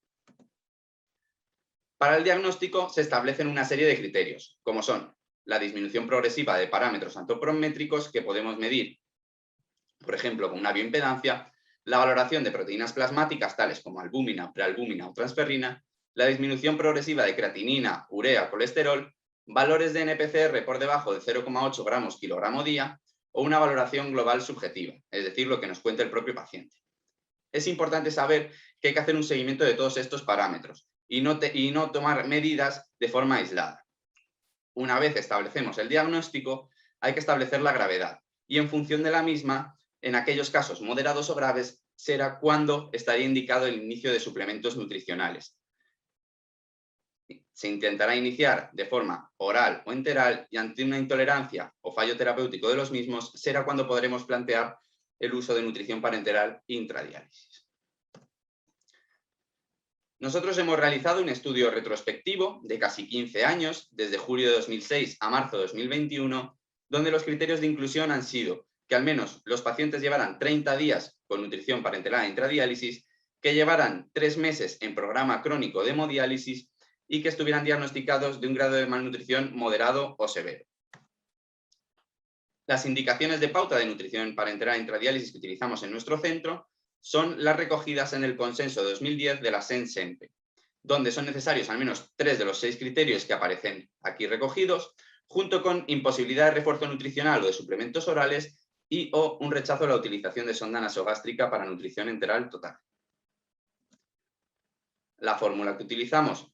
Speaker 14: Para el diagnóstico se establecen una serie de criterios, como son la disminución progresiva de parámetros antropométricos que podemos medir, por ejemplo, con una bioimpedancia, la valoración de proteínas plasmáticas tales como albúmina, prealbúmina o transferrina, la disminución progresiva de creatinina, urea, colesterol, valores de NPCR por debajo de 0,8 gramos kilogramo día, o una valoración global subjetiva, es decir, lo que nos cuenta el propio paciente. Es importante saber que hay que hacer un seguimiento de todos estos parámetros y no tomar medidas de forma aislada. Una vez establecemos el diagnóstico, hay que establecer la gravedad y en función de la misma, en aquellos casos moderados o graves, será cuando estaría indicado el inicio de suplementos nutricionales. Se intentará iniciar de forma oral o enteral y ante una intolerancia o fallo terapéutico de los mismos será cuando podremos plantear el uso de nutrición parenteral intradiálisis. Nosotros hemos realizado un estudio retrospectivo de casi 15 años, desde julio de 2006 a marzo de 2021, donde los criterios de inclusión han sido que al menos los pacientes llevaran 30 días con nutrición parenteral intradiálisis, que llevaran 3 meses en programa crónico de hemodiálisis y que estuvieran diagnosticados de un grado de malnutrición moderado o severo. Las indicaciones de pauta de nutrición parenteral intradiálisis que utilizamos en nuestro centro son las recogidas en el consenso de 2010 de la SEN-SENPE, donde son necesarios al menos 3 de los 6 criterios que aparecen aquí recogidos, junto con imposibilidad de refuerzo nutricional o de suplementos orales y o un rechazo a la utilización de sonda nasogástrica para nutrición enteral total. La fórmula que utilizamos,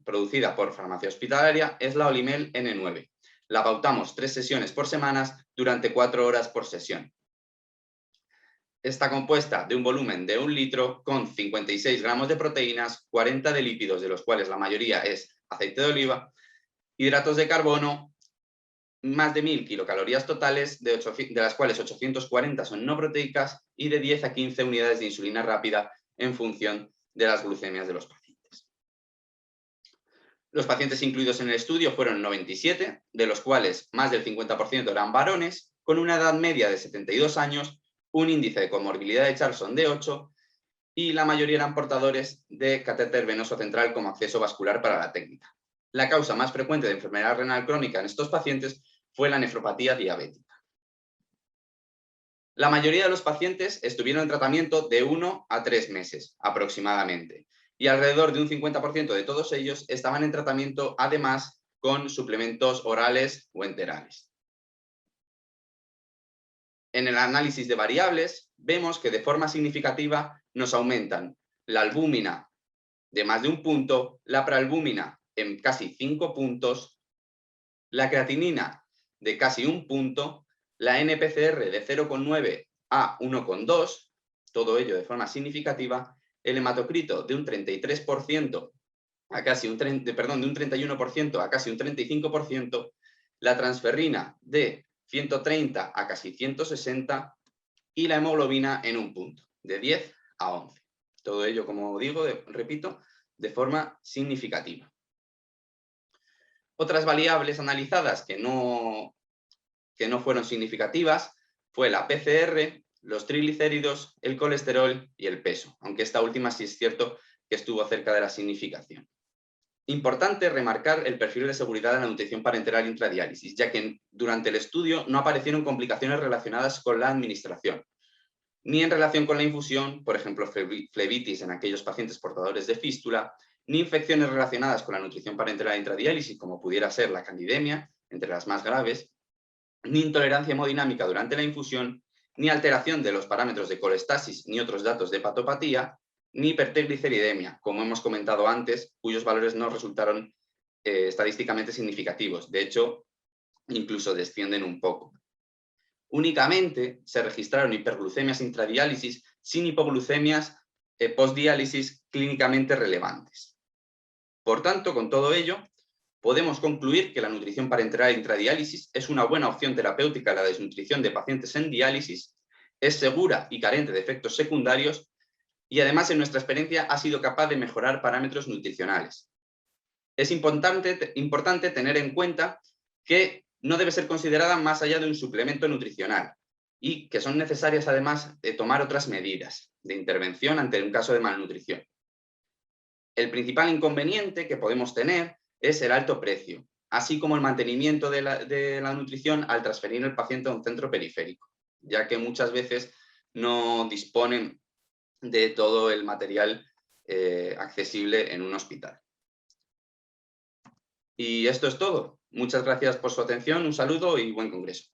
Speaker 14: producida por Farmacia Hospitalaria, es la Olimel N9. La pautamos 3 sesiones por semana durante 4 horas por sesión. Está compuesta de un volumen de 1 litro con 56 gramos de proteínas, 40 de lípidos, de los cuales la mayoría es aceite de oliva, hidratos de carbono, más de 1000 kilocalorías totales, de las cuales 840 son no proteicas y de 10 a 15 unidades de insulina rápida en función de las glucemias de los pacientes. Los pacientes incluidos en el estudio fueron 97, de los cuales más del 50% eran varones, con una edad media de 72 años, un índice de comorbilidad de Charlson de 8 y la mayoría eran portadores de catéter venoso central como acceso vascular para la técnica. La causa más frecuente de enfermedad renal crónica en estos pacientes fue la nefropatía diabética. La mayoría de los pacientes estuvieron en tratamiento de 1 a 3 meses aproximadamente y alrededor de un 50% de todos ellos estaban en tratamiento además con suplementos orales o enterales. En el análisis de variables vemos que de forma significativa nos aumentan la albúmina de más de 1 punto, la prealbúmina en casi 5 puntos, la creatinina de casi 1 punto, la NPCR de 0,9 a 1,2, todo ello de forma significativa, el hematocrito de un 33% a casi un 31% a casi un 35%, la transferrina de 130 a casi 160 y la hemoglobina en 1 punto, de 10 a 11. Todo ello, como digo, repito, de forma significativa. Otras variables analizadas que no fueron significativas fue la PCR, los triglicéridos, el colesterol y el peso, aunque esta última sí es cierto que estuvo cerca de la significación. Importante remarcar el perfil de seguridad de la nutrición parenteral intradiálisis, ya que durante el estudio no aparecieron complicaciones relacionadas con la administración, ni en relación con la infusión, por ejemplo, flebitis en aquellos pacientes portadores de fístula, ni infecciones relacionadas con la nutrición parenteral intradiálisis, como pudiera ser la candidemia, entre las más graves, ni intolerancia hemodinámica durante la infusión, ni alteración de los parámetros de colestasis ni otros datos de hepatopatía, ni hipertrigliceridemia, como hemos comentado antes, cuyos valores no resultaron estadísticamente significativos. De hecho, incluso descienden un poco. Únicamente se registraron hiperglucemias intradiálisis sin hipoglucemias postdiálisis clínicamente relevantes. Por tanto, con todo ello, podemos concluir que la nutrición parenteral intradiálisis es una buena opción terapéutica a la desnutrición de pacientes en diálisis, es segura y carente de efectos secundarios y además en nuestra experiencia ha sido capaz de mejorar parámetros nutricionales. Es importante tener en cuenta que no debe ser considerada más allá de un suplemento nutricional y que son necesarias además de tomar otras medidas de intervención ante un caso de malnutrición. El principal inconveniente que podemos tener es el alto precio, así como el mantenimiento de la nutrición al transferir el paciente a un centro periférico, ya que muchas veces no disponen de todo el material accesible en un hospital. Y esto es todo. Muchas gracias por su atención, un saludo y buen congreso.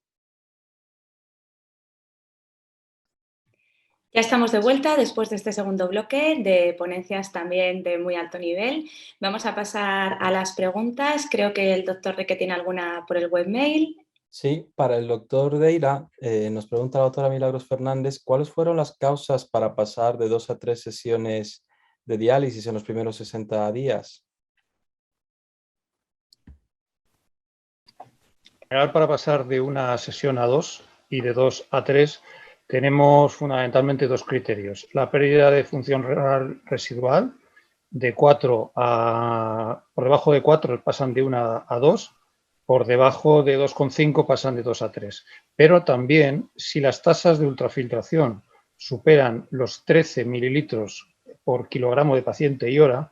Speaker 7: Ya estamos de vuelta después de este segundo bloque de ponencias también de muy alto nivel. Vamos a pasar a las preguntas. Creo que el doctor Reque tiene alguna por el webmail.
Speaker 1: Sí, para el doctor Deira, nos pregunta la doctora Milagros Fernández, ¿cuáles fueron las causas para pasar de 2 a 3 sesiones de diálisis en los primeros 60 días?
Speaker 11: Para pasar de una sesión a 2 y de 2 a 3 tenemos fundamentalmente dos criterios. La pérdida de función renal residual, de 4 por debajo de 4 pasan de 1 a 2, por debajo de 2,5 pasan de 2 a 3. Pero también, si las tasas de ultrafiltración superan los 13 mililitros por kilogramo de paciente y hora,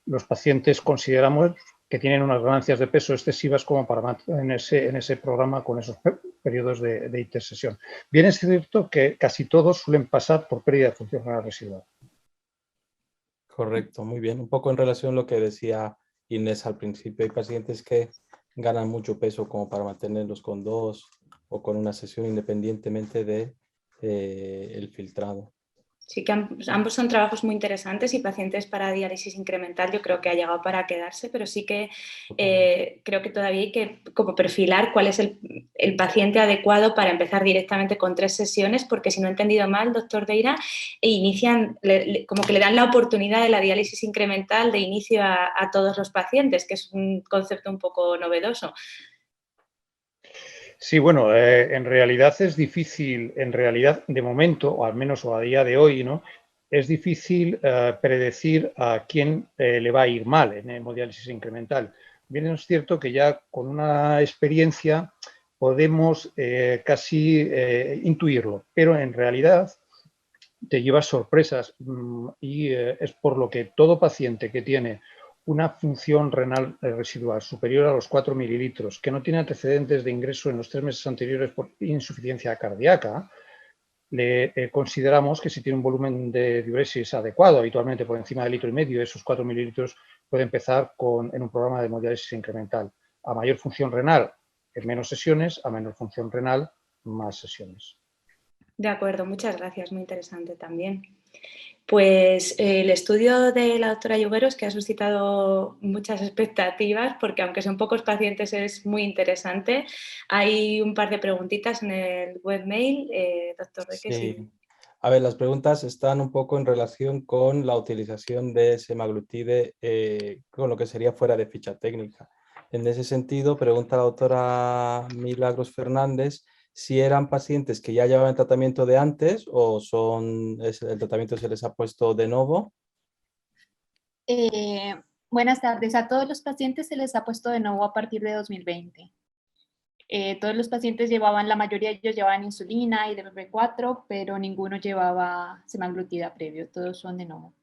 Speaker 11: los pacientes consideramos que tienen unas ganancias de peso excesivas como para mantenerse en ese programa con esos periodos de intersesión. Bien es cierto que casi todos suelen pasar por pérdida de función renal residual.
Speaker 1: Correcto, muy bien. Un poco en relación a lo que decía Inés al principio, hay pacientes que ganan mucho peso como para mantenerlos con 2 o con una sesión independientemente de el filtrado.
Speaker 7: Sí que ambos son trabajos muy interesantes y pacientes para diálisis incremental yo creo que ha llegado para quedarse, pero sí que creo que todavía hay que como perfilar cuál es el paciente adecuado para empezar directamente con 3 sesiones, porque si no he entendido mal, doctor Deira, inician, como que le dan la oportunidad de la diálisis incremental de inicio a todos los pacientes, que es un concepto un poco novedoso.
Speaker 11: Sí, bueno, en realidad es difícil, de momento, o al menos o a día de hoy, ¿no? Es difícil predecir a quién le va a ir mal en hemodiálisis incremental. Bien es cierto que ya con una experiencia podemos casi intuirlo, pero en realidad te llevas sorpresas y es por lo que todo paciente que tiene una función renal residual superior a los 4 mililitros, que no tiene antecedentes de ingreso en los 3 meses anteriores por insuficiencia cardíaca, le consideramos que si tiene un volumen de diuresis adecuado, habitualmente por encima de 1,5 litros, esos 4 mililitros, puede empezar en un programa de hemodiálisis incremental. A mayor función renal, en menos sesiones; a menor función renal, más sesiones.
Speaker 7: De acuerdo, muchas gracias, muy interesante también. Pues el estudio de la doctora Yugueros, que ha suscitado muchas expectativas, porque aunque son pocos pacientes es muy interesante. Hay un par de preguntitas en el webmail, doctor Reque.
Speaker 1: Sí. A ver, las preguntas están un poco en relación con la utilización de semaglutide con lo que sería fuera de ficha técnica. En ese sentido, pregunta la doctora Milagros Fernández si eran pacientes que ya llevaban tratamiento de antes o el tratamiento se les ha puesto de nuevo.
Speaker 15: Buenas tardes. A todos los pacientes se les ha puesto de nuevo a partir de 2020. Todos los pacientes la mayoría de ellos llevaban insulina y DPP-4, pero ninguno llevaba semaglutida previo, todos son de nuevo.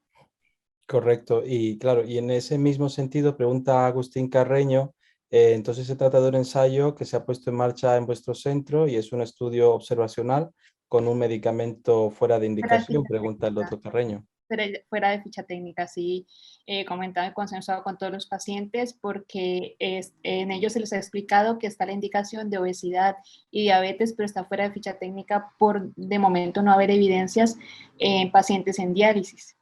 Speaker 1: Correcto, y claro, y en ese mismo sentido pregunta Agustín Carreño, entonces se trata de un ensayo que se ha puesto en marcha en vuestro centro y es un estudio observacional con un medicamento fuera de indicación, pregunta el doctor Carreño.
Speaker 15: Fuera de ficha técnica, sí, comentado y consensuado con todos los pacientes porque en ellos se les ha explicado que está la indicación de obesidad y diabetes, pero está fuera de ficha técnica por de momento no haber evidencias en pacientes en diálisis.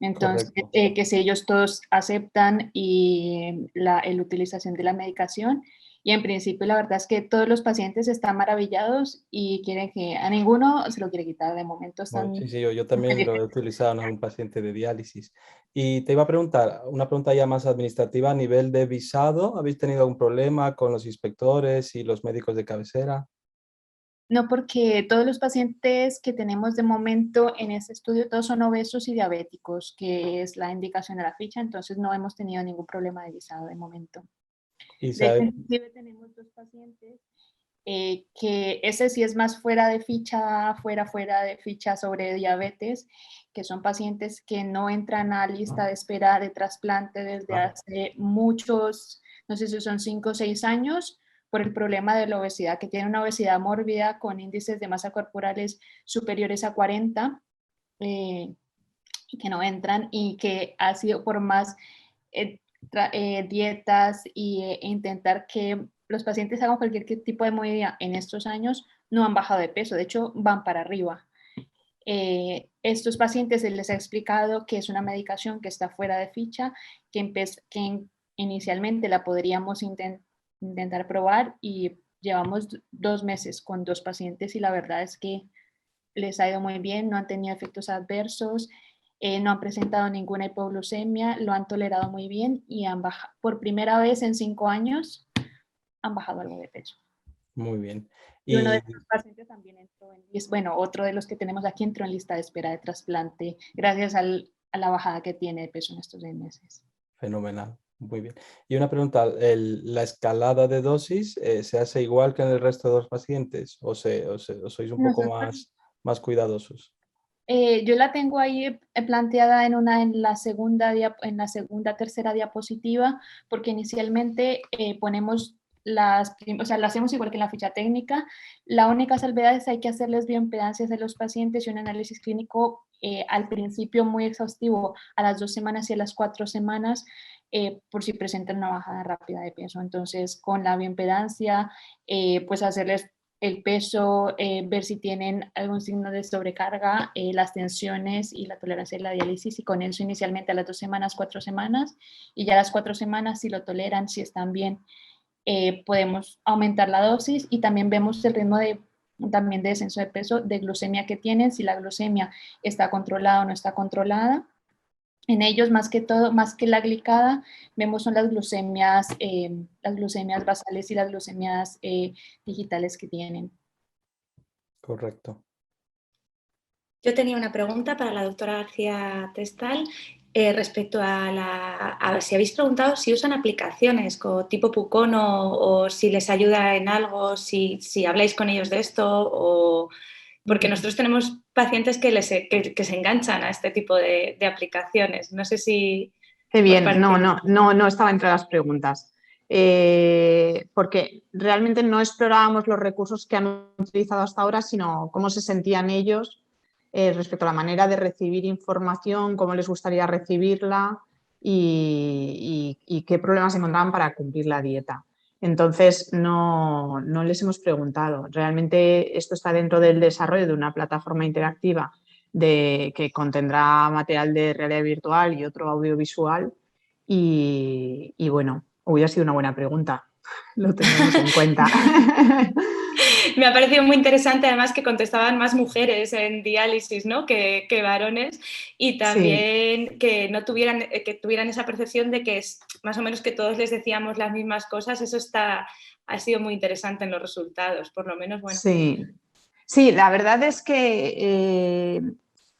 Speaker 15: Entonces, que si ellos todos aceptan la utilización de la medicación, y en principio la verdad es que todos los pacientes están maravillados y quieren que a ninguno se lo quiere quitar. De momento están...
Speaker 1: Sí, yo también lo he utilizado en algún paciente de diálisis. Y te iba a preguntar, una pregunta ya más administrativa, a nivel de visado, ¿habéis tenido algún problema con los inspectores y los médicos de cabecera?
Speaker 15: No, porque todos los pacientes que tenemos de momento en este estudio, todos son obesos y diabéticos, que es la indicación de la ficha, entonces no hemos tenido ningún problema de visado de momento. De hecho, inclusive tenemos 2 pacientes que ese sí es más fuera de ficha sobre diabetes, que son pacientes que no entran a lista de espera de trasplante desde hace muchos, no sé si son 5 o 6 años, por el problema de la obesidad, que tienen una obesidad mórbida con índices de masa corporales superiores a 40, que no entran y que ha sido por más dietas e intentar que los pacientes hagan cualquier tipo de movida en estos años, no han bajado de peso, de hecho van para arriba. Estos pacientes se les ha explicado que es una medicación que está fuera de ficha, que inicialmente la podríamos intentar probar y llevamos 2 meses con 2 pacientes y la verdad es que les ha ido muy bien, no han tenido efectos adversos, no han presentado ninguna hipoglucemia, lo han tolerado muy bien y han bajado, por primera vez en 5 años, han bajado algo de peso.
Speaker 1: Muy bien.
Speaker 15: Y uno de
Speaker 1: Y
Speaker 15: estos pacientes también entró bueno, otro de los que tenemos aquí entró en lista de espera de trasplante gracias a la bajada que tiene de peso en estos 6 meses.
Speaker 1: fenomenal, muy bien. Y una pregunta, ¿la escalada de dosis se hace igual que en el resto de los pacientes o sois un poco
Speaker 15: Nosotros,
Speaker 1: más cuidadosos?
Speaker 15: yo la tengo ahí planteada en la segunda, tercera diapositiva, porque inicialmente ponemos o sea, lo hacemos igual que en la ficha técnica. La única salvedad es que hay que hacerles bioimpedancias de los pacientes y un análisis clínico al principio muy exhaustivo a las 2 semanas y a las 4 semanas, por si presentan una bajada rápida de peso. Entonces, con la bioimpedancia, pues hacerles el peso, ver si tienen algún signo de sobrecarga, las tensiones y la tolerancia a la diálisis, y con eso inicialmente a las 2 semanas, 4 semanas, y ya a las 4 semanas, si lo toleran, si están bien, podemos aumentar la dosis, y también vemos el ritmo también de descenso de peso, de glucemia que tienen, si la glucemia está controlada o no está controlada. En ellos, más que todo, más que la glicada, vemos son las glucemias basales y las glucemias digitales que tienen.
Speaker 1: Correcto.
Speaker 7: Yo tenía una pregunta para la doctora García Testal respecto a si habéis preguntado si usan aplicaciones tipo Pucono o si les ayuda en algo, si habláis con ellos de esto, porque nosotros tenemos pacientes que se enganchan a este tipo de aplicaciones. No sé si...
Speaker 16: Qué bien, no estaba entre las preguntas. Porque realmente no explorábamos los recursos que han utilizado hasta ahora, sino cómo se sentían ellos respecto a la manera de recibir información, cómo les gustaría recibirla y qué problemas encontraban para cumplir la dieta. Entonces, no les hemos preguntado. Realmente esto está dentro del desarrollo de una plataforma interactiva que contendrá material de realidad virtual y otro audiovisual. Y bueno, hubiera sido una buena pregunta. Lo tendremos en cuenta.
Speaker 7: Me ha parecido muy interesante además que contestaban más mujeres en diálisis, ¿no? que varones, y también sí, que tuvieran esa percepción de que es más o menos que todos les decíamos las mismas cosas. Eso ha sido muy interesante en los resultados, por lo menos, bueno.
Speaker 16: Sí, la verdad es que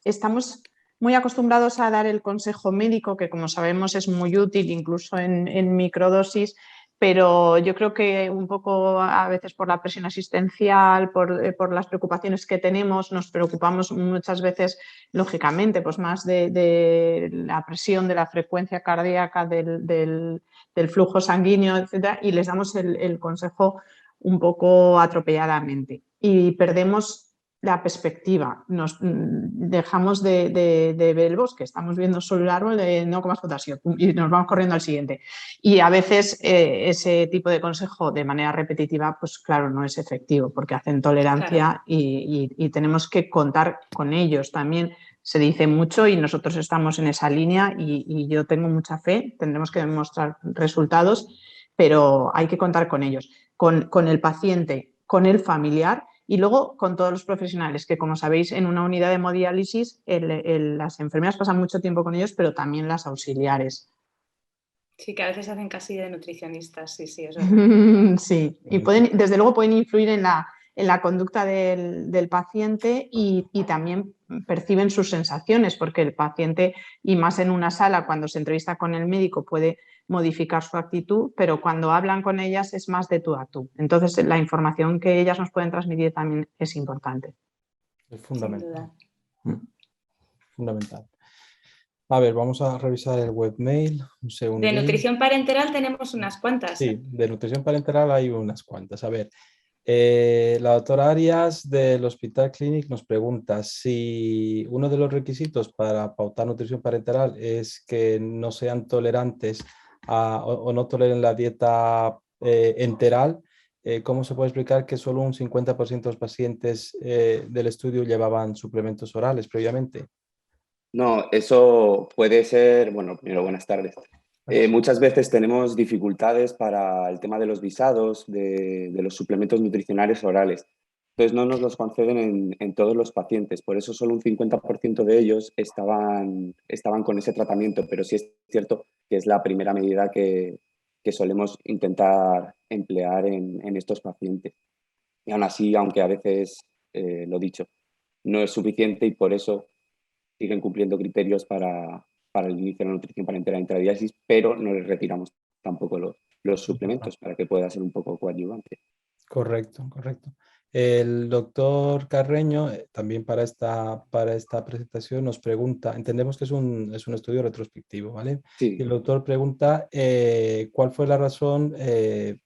Speaker 16: estamos muy acostumbrados a dar el consejo médico, que como sabemos es muy útil incluso en microdosis, pero yo creo que un poco a veces por la presión asistencial, por las preocupaciones que tenemos, nos preocupamos muchas veces, lógicamente, pues más de la presión, de la frecuencia cardíaca, del flujo sanguíneo, etcétera, y les damos el consejo un poco atropelladamente y perdemos la perspectiva, nos dejamos de ver el bosque, estamos viendo solo el árbol, no comas potasio y nos vamos corriendo al siguiente. Y a veces ese tipo de consejo de manera repetitiva, pues claro, no es efectivo porque hacen tolerancia, claro, y tenemos que contar con ellos también. Se dice mucho y nosotros estamos en esa línea y yo tengo mucha fe, tendremos que demostrar resultados, pero hay que contar con ellos, con el paciente, con el familiar y luego con todos los profesionales, que como sabéis en una unidad de hemodiálisis las enfermeras pasan mucho tiempo con ellos, pero también las auxiliares.
Speaker 7: Sí, que a veces hacen casi de nutricionistas, sí, eso.
Speaker 16: Sí, y desde luego pueden influir en la conducta del paciente y también perciben sus sensaciones, porque el paciente, y más en una sala cuando se entrevista con el médico, puede modificar su actitud, pero cuando hablan con ellas es más de tú a tú. Entonces la información que ellas nos pueden transmitir también es importante.
Speaker 1: Es fundamental. Fundamental. A ver, vamos a revisar el webmail. Un segundo.
Speaker 7: De nutrición parenteral tenemos unas cuantas.
Speaker 1: Sí, de nutrición parenteral hay unas cuantas. A ver, la doctora Arias del Hospital Clínic nos pregunta si uno de los requisitos para pautar nutrición parenteral es que no sean tolerantes o no toleren la dieta enteral. ¿Cómo se puede explicar que solo un 50% de los pacientes del estudio llevaban suplementos orales previamente?
Speaker 14: No, eso puede ser, bueno, primero buenas tardes. Muchas veces tenemos dificultades para el tema de los visados, de los suplementos nutricionales orales. Entonces no nos los conceden en todos los pacientes, por eso solo un 50% de ellos estaban con ese tratamiento, pero sí es cierto que es la primera medida que solemos intentar emplear en estos pacientes.
Speaker 17: Y aún así, aunque a veces, lo dicho, no es suficiente y por eso siguen cumpliendo criterios para el inicio de la nutrición parenteral intradiálisis, pero no les retiramos tampoco los suplementos para que pueda ser un poco coadyuvante.
Speaker 1: Correcto, correcto. El doctor Carreño, también para esta presentación, nos pregunta, entendemos que es un estudio retrospectivo, ¿vale?
Speaker 17: Sí.
Speaker 1: Y el doctor pregunta cuál fue la razón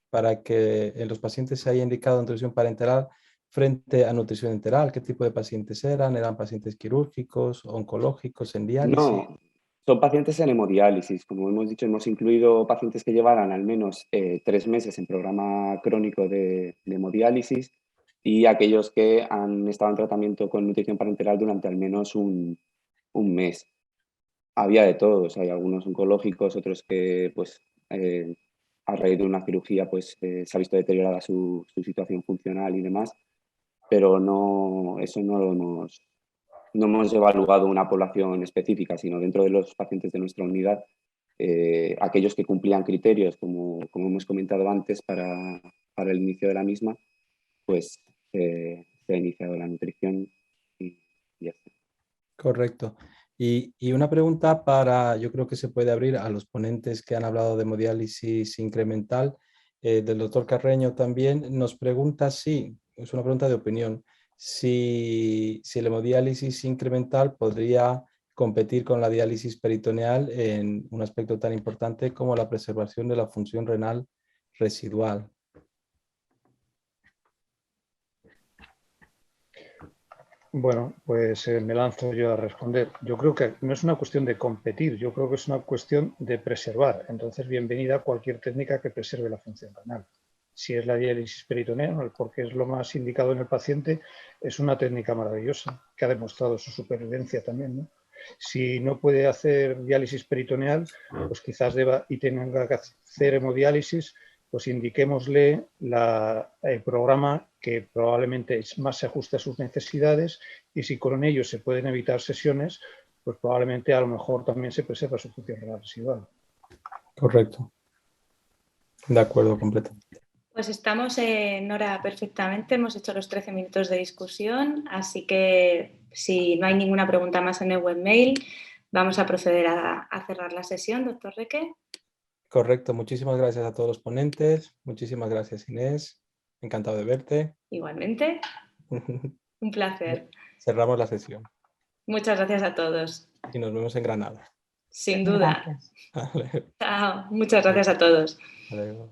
Speaker 1: para que en los pacientes se haya indicado nutrición parenteral frente a nutrición enteral. ¿Qué tipo de pacientes eran? ¿Eran pacientes quirúrgicos, oncológicos, en diálisis?
Speaker 17: No, son pacientes en hemodiálisis. Como hemos dicho, hemos incluido pacientes que llevaran al menos 3 meses en programa crónico de hemodiálisis y aquellos que han estado en tratamiento con nutrición parenteral durante al menos un mes. Había de todos, hay algunos oncológicos, otros que pues, a raíz de una cirugía pues, se ha visto deteriorada su situación funcional y demás, pero eso no hemos evaluado una población específica, sino dentro de los pacientes de nuestra unidad, aquellos que cumplían criterios, como hemos comentado antes, para el inicio de la misma, pues se ha iniciado la nutrición y ya está.
Speaker 1: Correcto. Y una pregunta yo creo que se puede abrir a los ponentes que han hablado de hemodiálisis incremental, del doctor Carreño también, nos pregunta es una pregunta de opinión, si la hemodiálisis incremental podría competir con la diálisis peritoneal en un aspecto tan importante como la preservación de la función renal residual.
Speaker 11: Bueno, pues me lanzo yo a responder. Yo creo que no es una cuestión de competir, yo creo que es una cuestión de preservar. Entonces, bienvenida cualquier técnica que preserve la función renal. Si es la diálisis peritoneal, porque es lo más indicado en el paciente, es una técnica maravillosa que ha demostrado su supervivencia también, ¿no? Si no puede hacer diálisis peritoneal, pues quizás deba y tenga que hacer hemodiálisis, pues indiquémosle el programa que probablemente más se ajuste a sus necesidades y si con ello se pueden evitar sesiones, pues probablemente a lo mejor también se preserva su función renal residual.
Speaker 1: Correcto. De acuerdo, completamente.
Speaker 7: Pues estamos en hora perfectamente, hemos hecho los 13 minutos de discusión, así que si no hay ninguna pregunta más en el webmail, vamos a proceder a cerrar la sesión, doctor Reque.
Speaker 1: Correcto, muchísimas gracias a todos los ponentes, muchísimas gracias Inés, encantado de verte.
Speaker 7: Igualmente, un placer.
Speaker 1: Cerramos la sesión.
Speaker 7: Muchas gracias a todos.
Speaker 1: Y nos vemos en Granada.
Speaker 7: Sin duda.
Speaker 1: Vale.
Speaker 7: Chao, muchas gracias a todos.
Speaker 1: Adiós.